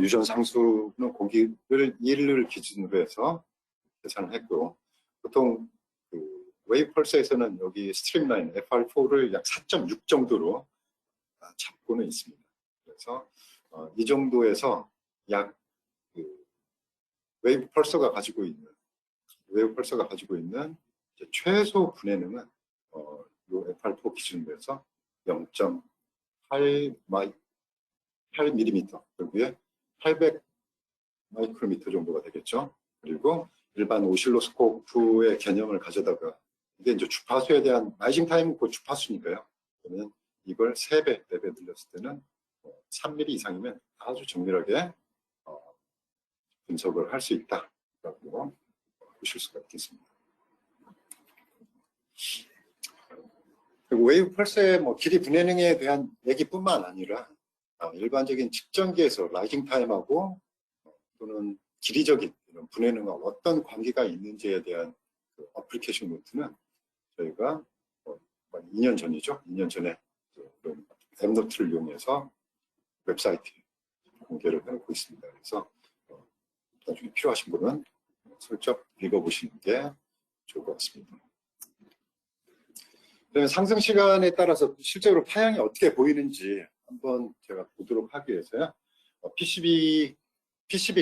유전 상수는 공기를 1을 기준으로 해서 계산을 했고, 보통 그 웨이브 펄서에서는 여기 스트림라인 FR4를 약 4.6 정도로 잡고는 있습니다. 그래서 이 정도에서 약 그 웨이브 펄서가 가지고 있는 이제 최소 분해능은 요 FR4 기준으로 해서 0.8mm, 여기에 800 마이크로미터 정도가 되겠죠. 그리고 일반 오실로스코프의 개념을 가져다가 이게 이제 주파수에 대한 라이징 타임은 곧 주파수니까요. 그러면 이걸 3배, 4배 늘렸을 때는 3mm 이상이면 아주 정밀하게 분석을 할 수 있다라고 보실 수가 있겠습니다. 그리고 웨이브 펄서의 뭐 길이 분해능에 대한 얘기뿐만 아니라 일반적인 측정기에서 라이징 타임하고 또는 길이적인 이런 분해능과 어떤 관계가 있는지에 대한 그 어플리케이션 노트는 저희가 2년 전이죠. 2년 전에 앱노트를 이용해서 웹사이트에 공개를 해놓고 있습니다. 그래서 나중에 필요하신 분은 슬쩍 읽어보시는 게 좋을 것 같습니다. 그다음에 상승 시간에 따라서 실제로 파형이 어떻게 보이는지 한번 제가 보도록 하기 위해서요. PCB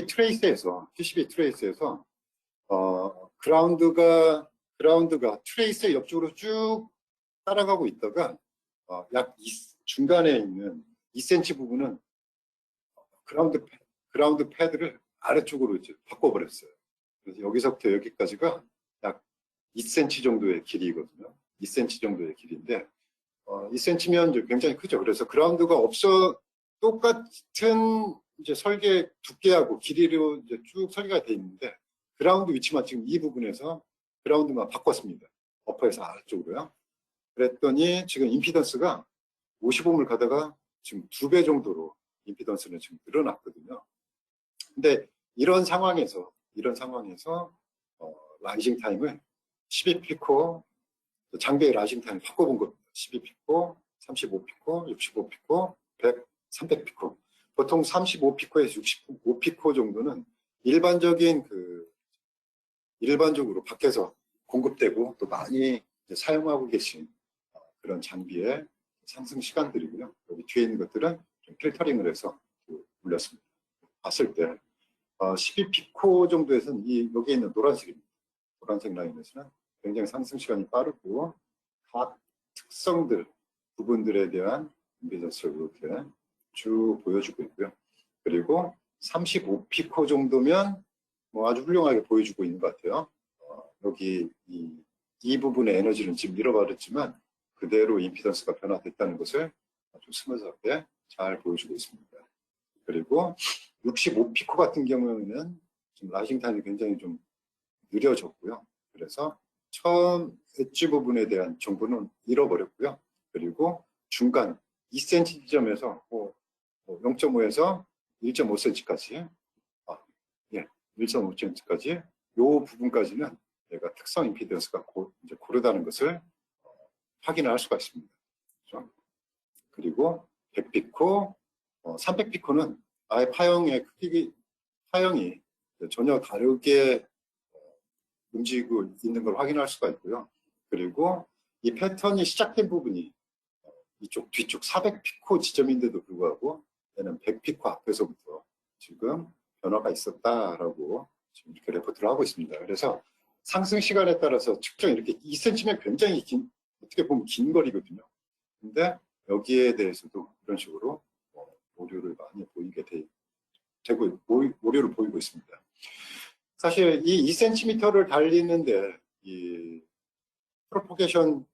트레이스에서 그라운드가 트레이스 옆쪽으로 쭉 따라가고 있다가 약 중간에 있는 2cm 부분은 그라운드 패드를 아래쪽으로 이제 바꿔버렸어요. 그래서 여기서부터 여기까지가 약 2cm 정도의 길이거든요. 2cm 정도의 길이인데 2cm면 굉장히 크죠. 그래서 그라운드가 없어 똑같은 이제 설계 두께하고 길이로 이제 쭉 설계가 돼 있는데 그라운드 위치만 지금 이 부분에서 그라운드만 바꿨습니다. 어퍼에서 아래쪽으로요. 그랬더니 지금 임피던스가 55를 가다가 지금 2배 정도로 임피던스는 지금 늘어났거든요. 근데 이런 상황에서 라이징 타임을 12피코 장비의 라이징 타임을 바꿔본 겁니다. 12피코, 35피코, 65피코, 100, 300피코. 보통 35피코에서 65피코 정도는 일반적으로 밖에서 공급되고 또 많이 사용하고 계신 그런 장비의 상승 시간들이고요. 여기 뒤에 있는 것들은 좀 필터링을 해서 올렸습니다. 봤을 때 12피코 정도에서는 여기에 있는 노란색 라인에서는 굉장히 상승 시간이 빠르고 각 부분들에 대한 임피던스를 이렇게 쭉 보여주고 있고요. 그리고 35피코 정도면 뭐 아주 훌륭하게 보여주고 있는 것 같아요. 여기 이 부분의 에너지는 지금 잃어버렸지만 그대로 임피던스가 변화됐다는 것을 아주 스무스하게 잘 보여주고 있습니다. 그리고 65피코 같은 경우에는 지금 라이징 타임이 굉장히 좀 느려졌고요. 그래서 처음 엣지 부분에 대한 정보는 잃어버렸고요. 그리고 중간 2cm 지점에서 0.5에서 1.5cm까지 1.5cm까지 이 부분까지는 얘가 특성 임피던스가 이제 고르다는 것을 확인을 할 수가 있습니다. 그렇죠? 그리고 100피코, 300피코는 아예 파형이 전혀 다르게 움직이고 있는 걸 확인할 수가 있고요. 그리고 이 패턴이 시작된 부분이 이쪽 뒤쪽 400피코 지점인데도 불구하고 얘는 100피코 앞에서부터 지금 변화가 있었다라고 지금 이렇게 레포트를 하고 있습니다. 그래서 상승 시간에 따라서 측정 이렇게 2cm면 굉장히 긴, 어떻게 보면 긴 거리거든요. 근데 여기에 대해서도 이런 식으로 오류를 많이 보이게 되고 오류를 보이고 있습니다. 사실 이 2cm를 달리는데 이 프로포게이션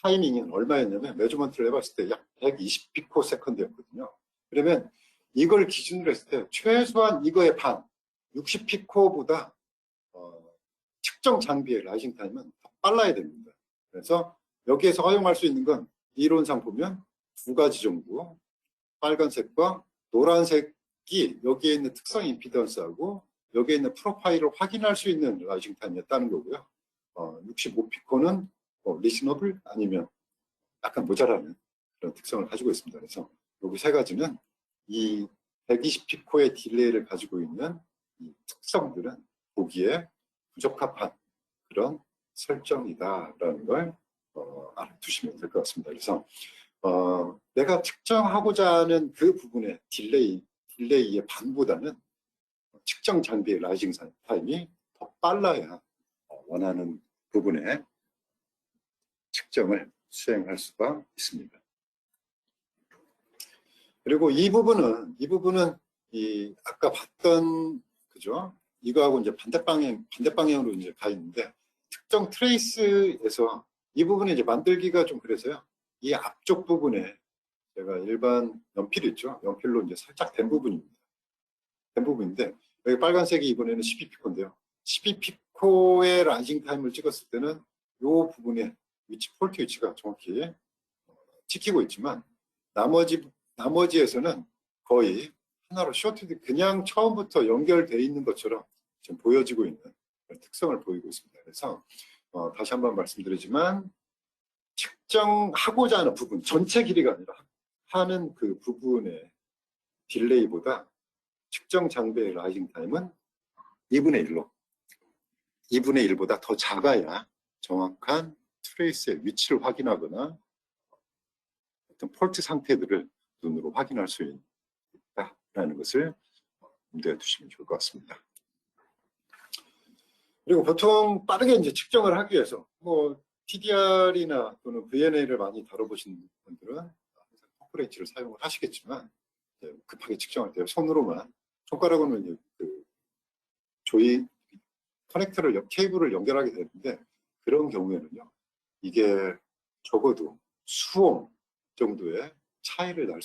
타이밍은 얼마였냐면 메저먼트를 해봤을 때 약 120피코 세컨드였거든요. 그러면 이걸 기준으로 했을 때 최소한 이거의 반 60피코보다 측정 장비의 라이징 타임은 더 빨라야 됩니다. 그래서 여기에서 허용할 수 있는 건 이론상 보면 두 가지 정도, 빨간색과 노란색이 여기에 있는 특성 임피던스하고 여기에 있는 프로파일을 확인할 수 있는 라이징 타임이었다는 거고요. 65피코는 리스너블 아니면 약간 모자라는 그런 특성을 가지고 있습니다. 그래서 여기 세 가지는 이 120피코의 딜레이를 가지고 있는 이 특성들은 보기에 부적합한 그런 설정이다라는 걸 알아두시면 될 것 같습니다. 그래서 내가 측정하고자 하는 그 부분의 딜레이의 반보다는 측정 장비의 라이징 타임이 더 빨라야 원하는 부분의 측정을 수행할 수가 있습니다. 그리고 이 부분은 이 아까 봤던 그죠? 이거하고 이제 반대방향으로 이제 가 있는데 특정 트레이스에서 이 부분에 이제 만들기가 좀 그래서요. 이 앞쪽 부분에 제가 일반 연필 있죠? 연필로 이제 살짝 된 부분입니다. 된 부분인데 여기 빨간색이 이번에는 12피코인데요. 12피코의 라이징 타임을 찍었을 때는 이 부분의 위치, 폴트 위치가 정확히 찍히고 있지만 나머지에서는 거의 하나로 쇼트드 그냥 처음부터 연결되어 있는 것처럼 지금 보여지고 있는 그런 특성을 보이고 있습니다. 그래서 다시 한번 말씀드리지만 측정하고자 하는 부분, 전체 길이가 아니라 하는 그 부분의 딜레이보다 측정 장비의 라이징 타임은 2분의 1보다 더 작아야 정확한 트레이스의 위치를 확인하거나 어떤 폴트 상태들을 눈으로 확인할 수 있다라는 것을 염두에 두시면 좋을 것 같습니다. 그리고 보통 빠르게 이제 측정을 하기 위해서 뭐 TDR이나 또는 VNA를 많이 다뤄보신 분들은 항상 토크렌치를 사용을 하시겠지만 급하게 측정할 때 손으로만 손가락으로는 이제 그 조이 커넥터를 케이블을 연결하게 되는데 그런 경우에는요 이게 적어도 수옴 정도의 차이를 낼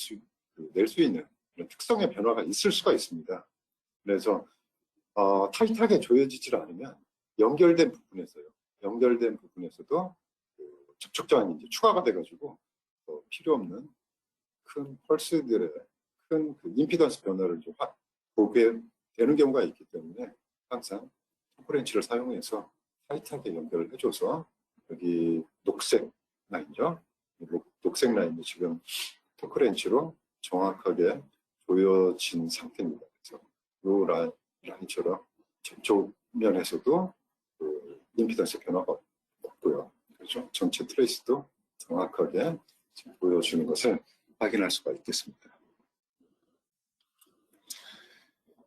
수 있는 그런 특성의 변화가 있을 수가 있습니다. 그래서 타이트하게 조여지질 않으면 연결된 부분에서도 그 접촉 저항이 이제 추가가 돼가지고 필요 없는 큰 펄스들의 큰 그 임피던스 변화를 좀 보게 되는 경우가 있기 때문에 항상 토크렌치를 사용해서 타이트하게 연결을 해줘서 여기 녹색 라인이죠. 녹색 라인이 지금 토크렌치로 정확하게 조여진 상태입니다. 그래서 이 라인처럼 저쪽 면에서도 그 임피던스 변화가 없고요. 그렇죠? 전체 트레이스도 정확하게 보여주는 것을 확인할 수가 있겠습니다.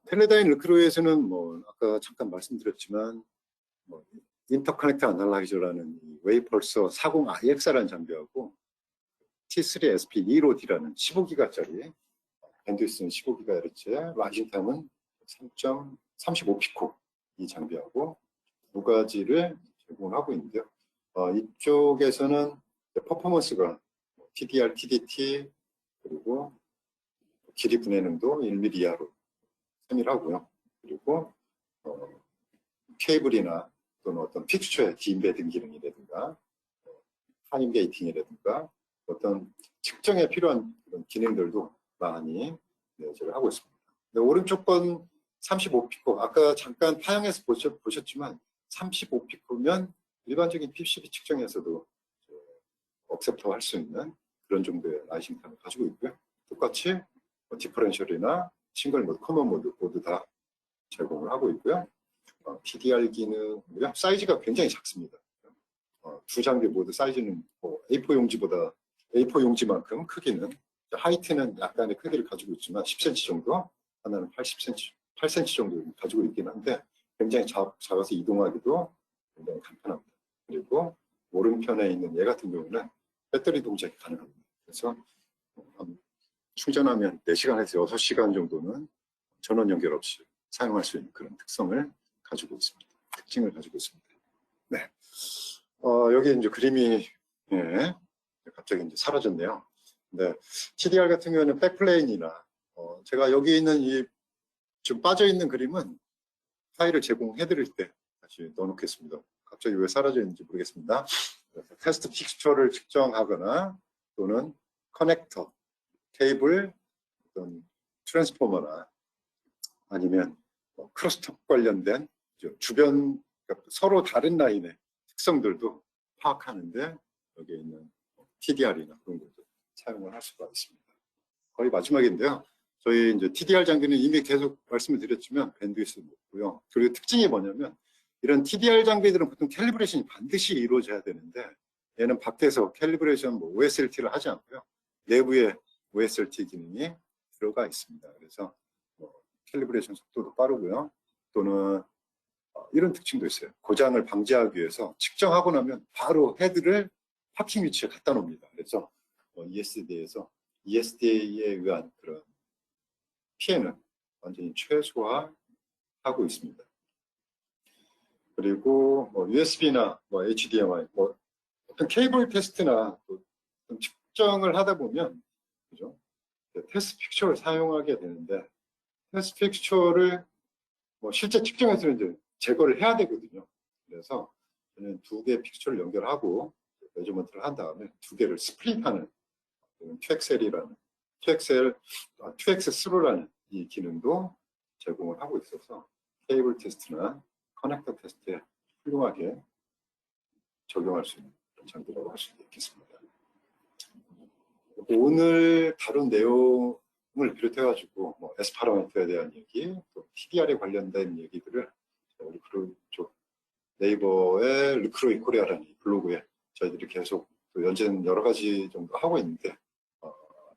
텔레다인 르크로이에서는 뭐 아까 잠깐 말씀드렸지만 인터커넥터 애널라이저라는 웨이펄서 40IX라는 장비하고 T3SP2로D라는 15기가짜리 밴드위스는 15GHz, 라이징 타임은 3.35피코 이 장비하고 두 가지를 제공하고 있는데요. 이쪽에서는 퍼포먼스가 TDR, TDT 그리고 길이 분해능도 1mm 이하로 세밀하고요. 그리고 케이블이나 또는 어떤 픽스처의 디임베딩 기능이라든가 타임 게이팅이라든가 어떤 측정에 필요한 그런 기능들도 많이 제가 하고 있습니다. 오른쪽 건 35피코, 아까 잠깐 파형해서 보셨지만 35피코면 일반적인 PCB 측정에서도 억셉터 할 수 있는 그런 정도의 라이징 타임을 가지고 있고요. 똑같이 디퍼런셜이나 싱글 모드, 커먼 모드 모두 다 제공을 하고 있고요. TDR 기능이고요. 사이즈가 굉장히 작습니다. 두 장비 모두 사이즈는 뭐 A4 용지보다 A4 용지만큼 크기는, 하이트는 약간의 크기를 가지고 있지만 10cm 정도, 하나는 80cm, 8cm 정도 가지고 있긴 한데 굉장히 작아서 이동하기도 굉장히 간편합니다. 그리고 오른편에 있는 얘 같은 경우는 배터리 동작이 가능합니다. 그래서 충전하면 4시간에서 6시간 정도는 전원 연결 없이 사용할 수 있는 그런 특성을 가지고 있습니다. 특징을 가지고 있습니다. 네. 여기 이제 그림이, 예, 갑자기 이제 사라졌네요. 네. TDR 같은 경우는 백플레인이나, 제가 여기 있는 이 좀 빠져있는 그림은 파일을 제공해 드릴 때 다시 넣어놓겠습니다. 갑자기 왜 사라져 있는지 모르겠습니다. 테스트 픽스처를 측정하거나 또는 커넥터, 케이블, 어떤 트랜스포머나 아니면 크로스톡 관련된 주변, 그러니까 서로 다른 라인의 특성들도 파악하는데 여기에 있는 TDR이나 그런 것들 사용을 할 수가 있습니다. 거의 마지막인데요. 저희 이제 TDR 장비는 이미 계속 말씀을 드렸지만 밴드위스 높고요. 그리고 특징이 뭐냐면 이런 TDR 장비들은 보통 캘리브레이션이 반드시 이루어져야 되는데 얘는 밖에서 캘리브레이션 뭐 OSLT를 하지 않고요. 내부에 OSLT 기능이 들어가 있습니다. 그래서 캘리브레이션 속도도 빠르고요. 또는 이런 특징도 있어요. 고장을 방지하기 위해서 측정하고 나면 바로 헤드를 파킹 위치에 갖다 놓습니다. 그래서 ESDA에 의한 그런 피해는 완전히 최소화하고 있습니다. 그리고 USB나 HDMI, 어떤 케이블 테스트나 어떤 측정을 하다 보면, 그죠? 테스트 픽처를 사용하게 되는데, 테스트 픽처를 실제 측정에서 이제 제거를 해야 되거든요. 그래서 저는 2개의 픽처를 연결하고 메저먼트를 한 다음에 2개를 스플릿하는 투엑스스루라는 이 기능도 제공을 하고 있어서 케이블 테스트나 커넥터 테스트에 훌륭하게 적용할 수 있는 장비라고 할 수 있겠습니다. 오늘 다룬 내용을 비롯해가지고 S 파라미터에 대한 얘기, 또 TDR에 관련된 얘기들을 우리 쪽 네이버의 르크로이 코리아라는 블로그에 저희들이 계속 연재는 여러 가지 정도 하고 있는데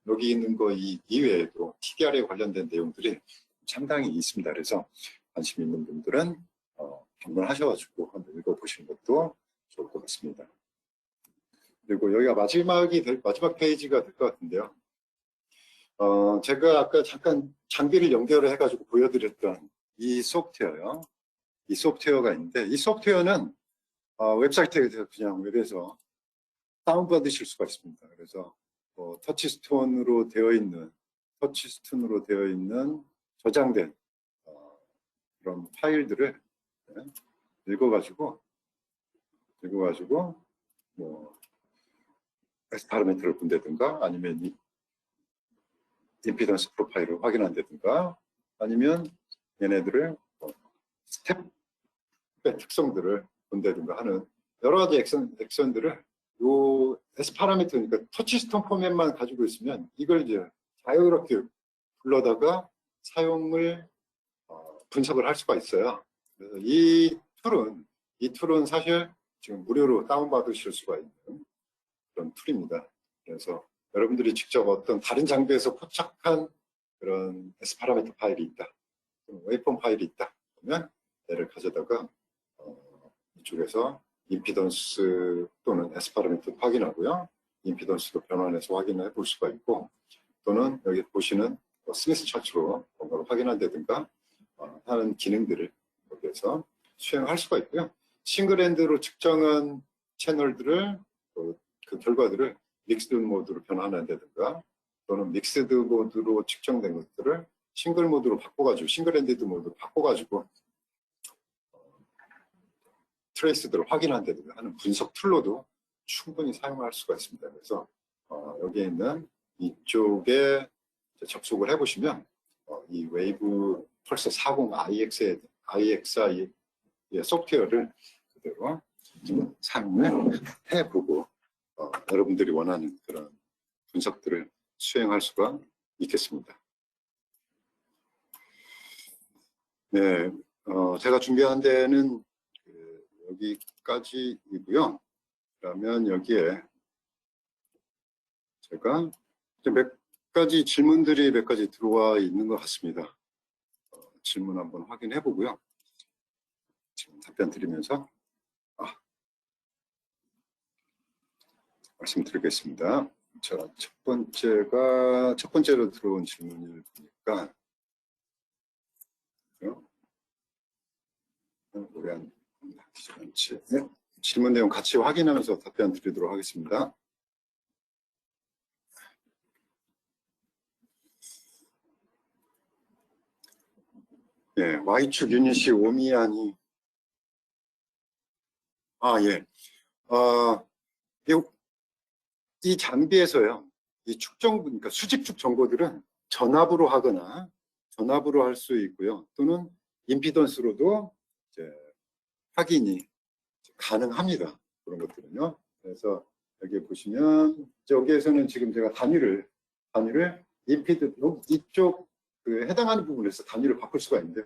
여기 있는 거 이외에도 TDR에 관련된 내용들이 상당히 있습니다. 그래서 관심 있는 분들은 방문하셔가지고 한번 읽어보시는 것도 좋을 것 같습니다. 그리고 여기가 마지막 페이지가 될 것 같은데요. 제가 아까 잠깐 장비를 연결을 해가지고 보여드렸던 이 소프트웨어요. 이 소프트웨어가 있는데 이 소프트웨어는 웹사이트에서 그냥 웹에서 다운받으실 수가 있습니다. 그래서 터치스톤으로 되어 있는 저장된 그런 파일들을 읽어가지고 S 파라미터를 본다든가 아니면 임피던스 프로파일을 확인한다든가 아니면 얘네들을 스텝의 특성들을 본다든가 하는 여러 가지 액션들을 요 S 파라미터니까 터치스톤 포맷만 가지고 있으면 이걸 이제 자유롭게 불러다가 사용을 분석을 할 수가 있어요. 그래서 이 툴은 사실 지금 무료로 다운받으실 수가 있는 그런 툴입니다. 그래서 여러분들이 직접 어떤 다른 장비에서 포착한 그런 S 파라미터 파일이 있다, 웨이폼 파일이 있다 그러면 얘를 가져다가 이쪽에서 임피던스 또는 S 파라미터 확인하고요. 임피던스도 변환해서 확인해 볼 수가 있고 또는 여기 보시는 스미스 차트로 뭔가를 확인한다든가 하는 기능들을 여기에서 수행할 수가 있고요. 싱글핸드로 측정한 채널들을 그 결과들을 믹스드 모드로 변환한다든가 또는 믹스드 모드로 측정된 것들을 싱글 모드로 바꿔가지고 싱글핸디드 모드로 바꿔가지고 트레이스들을 확인한다든가 하는 분석 툴로도 충분히 사용할 수가 있습니다. 그래서 여기에 있는 이쪽에 접속을 해보시면 이 웨이브 펄서 40 IXI의 소프트웨어를 그대로 사용을 해보고 여러분들이 원하는 그런 분석들을 수행할 수가 있겠습니다. 네, 제가 준비한 데는 여기까지이고요. 그러면 여기에 제가 이제 몇 가지 질문들이 몇 가지 들어와 있는 것 같습니다. 질문 한번 확인해 보고요. 지금 답변 드리면서 말씀드리겠습니다. 자, 첫 번째로 들어온 질문을 보니까 네, 질문 내용 같이 확인하면서 답변 드리도록 하겠습니다. 네, Y축 유닛이 오미안이 예. 이 장비에서요, 이 축정, 그러니까 수직축 정보들은 전압으로 하거나 전압으로 할 수 있고요. 또는 임피던스로도 이제 확인이 가능합니다. 그런 것들은요. 그래서 여기 보시면 여기에서는 지금 제가 단위를 임피드 이쪽 그 해당하는 부분에서 단위를 바꿀 수가 있는데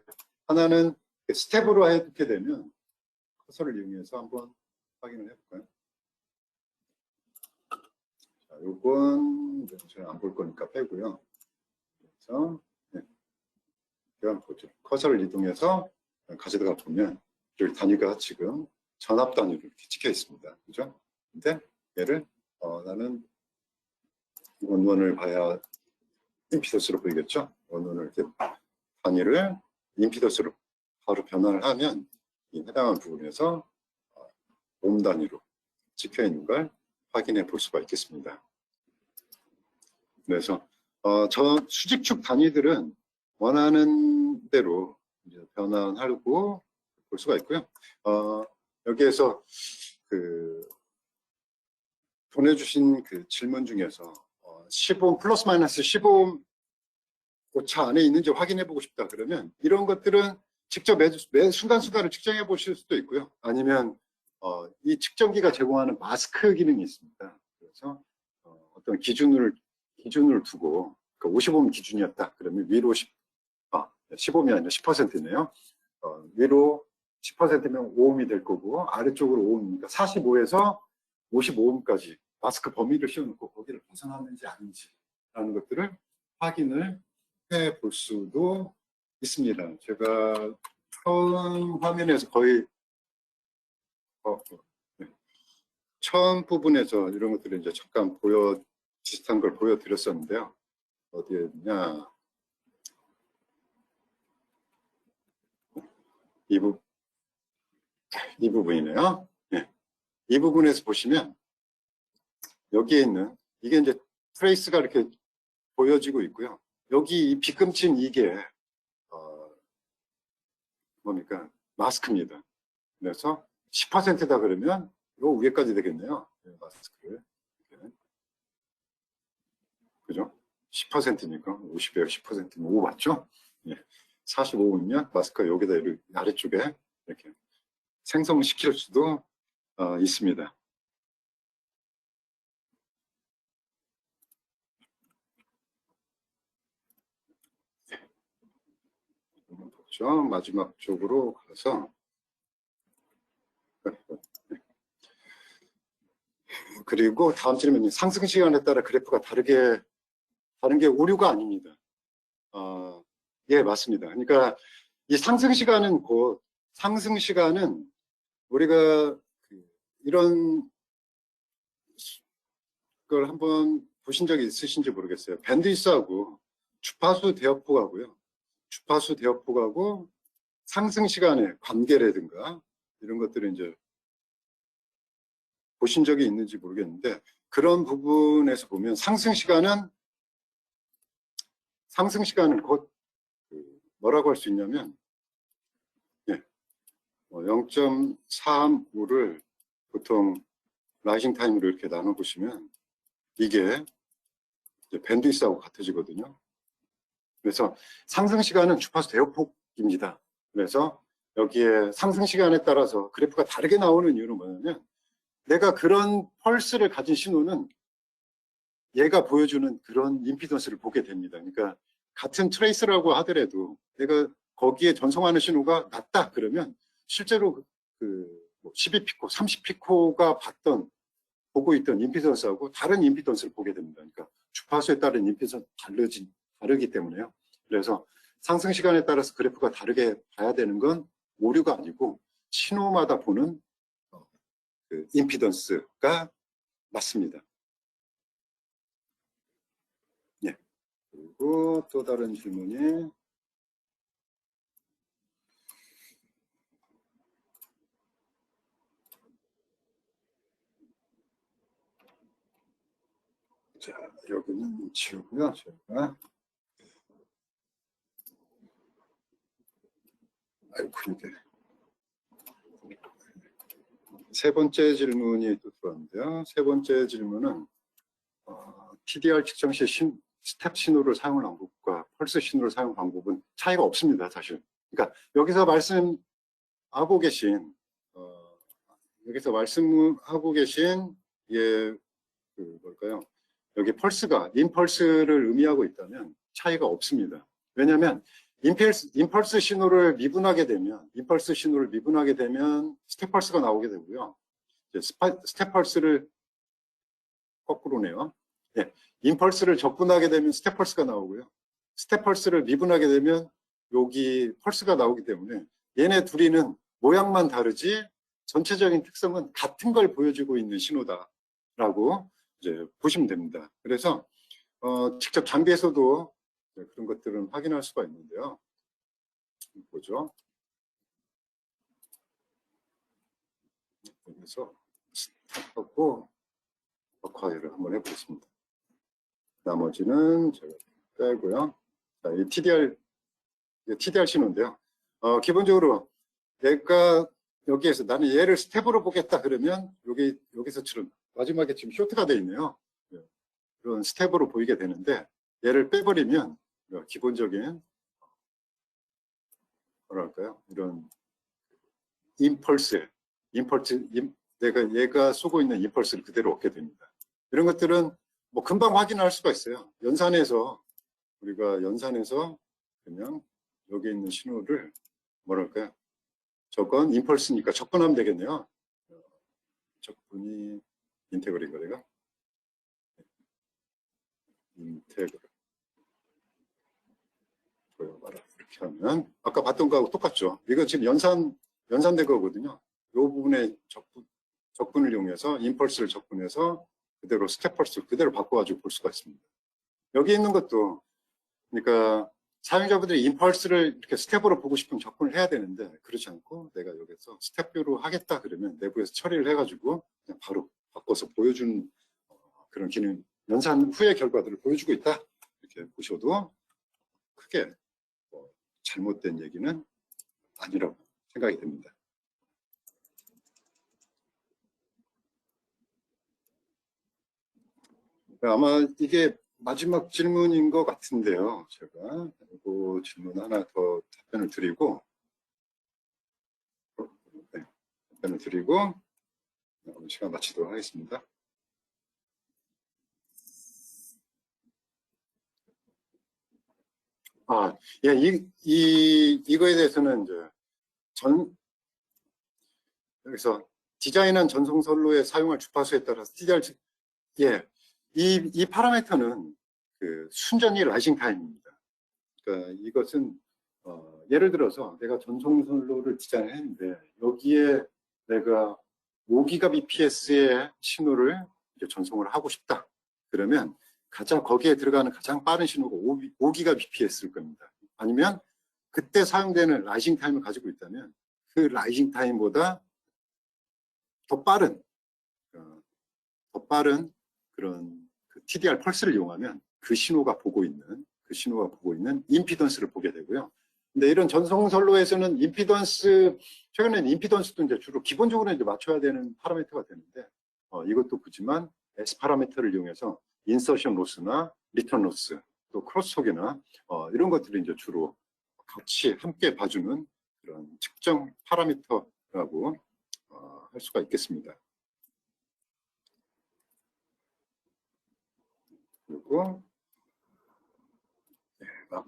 하나는 스텝으로 해두게 되면 커서를 이용해서 한번 확인을 해볼까요? 자, 요건 제가 안 볼 거니까 빼고요. 그래서 제가 커서를 이동해서 가져다가 보면 여기 단위가 지금 전압 단위로 이렇게 찍혀 있습니다. 그죠? 근데 얘를 나는 원원을 봐야 임피던스로 보이겠죠? 원원을 이렇게 단위를 임피던스로 바로 변환을 하면 이 해당하는 부분에서 옴 단위로 찍혀 있는 걸 확인해 볼 수가 있겠습니다. 그래서 저 수직축 단위들은 원하는 대로 이제 변환하고 볼 수가 있고요. 여기에서 그 보내주신 그 질문 중에서 15 플러스 마이너스 15 오차 안에 있는지 확인해 보고 싶다 그러면 이런 것들은 직접 매 순간순간을 측정해 보실 수도 있고요. 아니면 이 측정기가 제공하는 마스크 기능이 있습니다. 그래서 어떤 기준을 두고 그러니까 55음 기준이었다 그러면 위로 15이 아니라 10%네요. 위로 10%면 5음이 될 거고 아래쪽으로 5음이니까 45에서 55음까지 마스크 범위를 씌워놓고 거기를 벗어났는지 아닌지라는 것들을 확인을 해 볼 수도 있습니다. 제가 처음 화면에서 거의 처음 부분에서 이런 것들을 이제 잠깐 비슷한 걸 보여드렸었는데요. 어디에 있냐? 이 부분이네요. 네. 이 부분에서 보시면 여기에 있는 이게 이제 트레이스가 이렇게 보여지고 있고요. 여기 이 빗금친 이게 뭡니까? 마스크입니다. 그래서 10%다 그러면 요 위에까지 되겠네요. 마스크를. 이렇게. 그죠? 10%니까 50에요. 10%면 5 맞죠? 예. 45이면 마스크가 여기다 아래쪽에 이렇게 생성시킬 수도 있습니다. 보죠. 마지막 쪽으로 가서 그리고 다음 질문이 상승 시간에 따라 그래프가 다른 게 오류가 아닙니다. 예, 맞습니다. 그러니까 이 상승 시간은 우리가 이런 걸 한번 보신 적이 있으신지 모르겠어요. 밴드위스하고 주파수 대역폭하고요. 주파수 대역폭하고 상승 시간의 관계라든가 이런 것들을 이제 보신 적이 있는지 모르겠는데 그런 부분에서 보면 상승 시간은 곧 뭐라고 할 수 있냐면 0.35를 보통 라이징 타임으로 이렇게 나눠보시면 이게 밴드위스하고 같아지거든요. 그래서 상승 시간은 주파수 대역폭입니다. 그래서 여기에 상승 시간에 따라서 그래프가 다르게 나오는 이유는 뭐냐면 내가 그런 펄스를 가진 신호는 얘가 보여주는 그런 임피던스를 보게 됩니다. 그러니까 같은 트레이스라고 하더라도 내가 거기에 전송하는 신호가 낮다 그러면 실제로 뭐 12피코, 30피코가 보고 있던 임피던스하고 다른 임피던스를 보게 됩니다. 그러니까 주파수에 따른 임피던스 다르기 때문에요. 그래서 상승 시간에 따라서 그래프가 다르게 봐야 되는 건 오류가 아니고 신호마다 보는 그 임피던스가 맞습니다. 예. 그리고 또 다른 질문이 자, 여기는 치우고요. 제가 아이고 이게 세 번째 질문이 또 들어왔는데요. 세 번째 질문은 TDR 측정 시 스텝 신호를 사용하는 방법과 펄스 신호를 사용 방법은 차이가 없습니다, 사실. 그러니까 여기서 말씀하고 계신 예, 뭘까요? 여기 펄스가 임펄스를 의미하고 있다면 차이가 없습니다. 왜냐하면 임펄스 신호를 미분하게 되면 스텝 펄스가 나오게 되고요. 스텝 펄스를 거꾸로네요. 네, 임펄스를 적분하게 되면 스텝 펄스가 나오고요. 스텝 펄스를 미분하게 되면 여기 펄스가 나오기 때문에 얘네 둘이는 모양만 다르지 전체적인 특성은 같은 걸 보여주고 있는 신호다라고 이제 보시면 됩니다. 그래서 직접 장비에서도 그런 것들은 확인할 수가 있는데요. 보죠. 여기서 스탑하고 버커를 한번 해보겠습니다. 나머지는 제가 빼고요. 자, 이 TDR 신호인데요. 기본적으로 내가 여기에서 나는 얘를 스텝으로 보겠다 그러면 여기서처럼 마지막에 지금 쇼트가 되어 있네요. 그런 스텝으로 보이게 되는데 얘를 빼버리면 기본적인 뭐랄까요? 이런 얘가 쏘고 있는 임펄스를 그대로 얻게 됩니다. 이런 것들은 뭐 금방 확인할 수가 있어요. 우리가 연산해서 그냥 여기 있는 신호를 뭐랄까요? 저건 임펄스니까 적분하면 되겠네요. 적분이 인테그럴인가 내가? 인테그럴. 보여봐라. 이렇게 하면 아까 봤던 거하고 똑같죠. 이거 지금 연산된 거거든요. 이 부분에 적분을 이용해서 임펄스를 적분해서 그대로 스텝 펄스를 그대로 바꿔가지고 볼 수가 있습니다. 여기 있는 것도 그러니까 사용자분들이 임펄스를 이렇게 스텝으로 보고 싶으면 적분을 해야 되는데 그렇지 않고 내가 여기서 스텝뷰로 하겠다 그러면 내부에서 처리를 해가지고 그냥 바로 바꿔서 보여주는 그런 기능, 연산 후의 결과들을 보여주고 있다 이렇게 보셔도 크게 잘못된 얘기는 아니라고 생각이 됩니다. 아마 이게 마지막 질문인 것 같은데요. 제가 이거 질문 하나 더 답변을 드리고 오늘 시간 마치도록 하겠습니다. 예, 이거에 대해서는 이제 여기서 디자인한 전송선로에 사용할 주파수에 따라서 TDR, 이 파라미터는 그 순전히 라이징 타임입니다. 그러니까 이것은 예를 들어서 내가 전송선로를 디자인을 했는데 여기에 내가 5GBps의 신호를 이제 전송을 하고 싶다. 그러면 거기에 들어가는 가장 빠른 신호가 5GBps일 겁니다. 아니면 그때 사용되는 라이징 타임을 가지고 있다면 그 라이징 타임보다 더 빠른 그런 그 TDR 펄스를 이용하면 그 신호가 보고 있는 임피던스를 보게 되고요. 근데 이런 전송선로에서는 최근에는 임피던스도 이제 주로 기본적으로 이제 맞춰야 되는 파라미터가 되는데, 이것도 굳지만 S 파라미터를 이용해서 인서션 로스나 리턴 로스, 또 크로스톡이나 이런 것들을 이제 주로 같이 함께 봐주는 그런 측정 파라미터라고 할 수가 있겠습니다. 그리고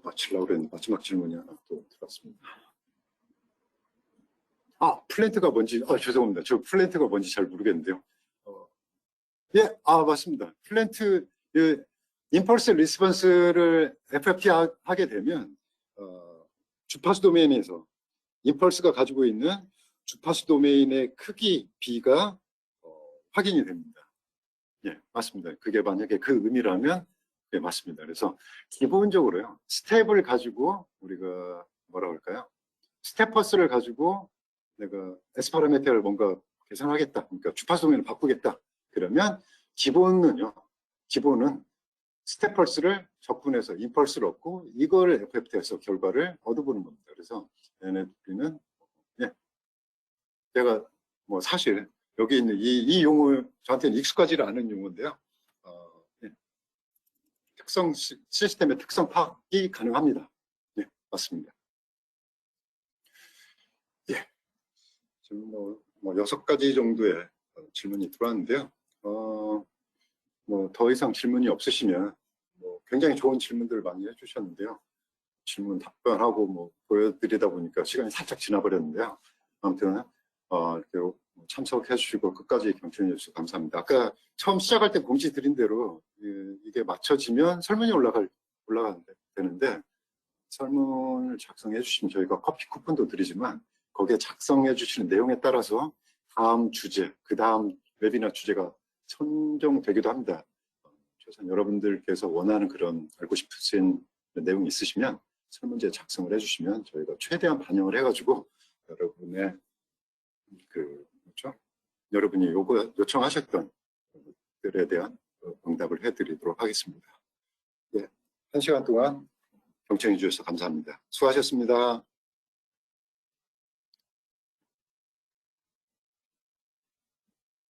마치려고 그랬는데 마지막 질문이 하나 또 들었습니다. 플랜트가 뭔지, 죄송합니다. 저 플랜트가 뭔지 잘 모르겠는데요. 예, 맞습니다. 플랜트, 임펄스 리스폰스를 FFT 하게 되면, 주파수 도메인에서 임펄스가 가지고 있는 주파수 도메인의 크기 B가 확인이 됩니다. 예, 맞습니다. 그게 만약에 그 의미라면, 예, 맞습니다. 그래서 기본적으로요, 스텝을 가지고 우리가 뭐라 그럴까요? 스테퍼스를 가지고 내가 S 파라미터를 뭔가 계산하겠다. 그러니까 주파수 도메인을 바꾸겠다. 그러면 기본은 스테펄스를 적분해서 임펄스를 얻고 이걸 FFT에서 결과를 얻어보는 겁니다. 그래서 얘네들은 예, 제가 뭐 사실 여기 있는 이 용어 저한테는 익숙하지 않은 용어인데요. 예, 시스템의 특성 파악이 가능합니다. 예, 맞습니다. 예, 지금 뭐 6가지 정도의 질문이 들어왔는데요. 뭐 더 이상 질문이 없으시면 굉장히 좋은 질문들을 많이 해주셨는데요. 질문 답변하고 뭐 보여드리다 보니까 시간이 살짝 지나버렸는데요. 아무튼 이렇게 참석해 주시고 끝까지 경청해 주셔서 감사합니다. 아까 처음 시작할 때 공지 드린 대로 이게 맞춰지면 설문이 되는데 설문을 작성해 주시면 저희가 커피 쿠폰도 드리지만 거기에 작성해 주시는 내용에 따라서 다음 주제, 그 다음 웨비나 주제가 선정되기도 합니다. 최소한 여러분들께서 원하는 그런 알고 싶으신 내용이 있으시면 설문지에 작성을 해주시면 저희가 최대한 반영을 해가지고 여러분의 그렇죠? 여러분이 요청하셨던 것들에 대한 응답을 해드리도록 하겠습니다. 예, 1시간 동안 경청해 주셔서 감사합니다. 수고하셨습니다.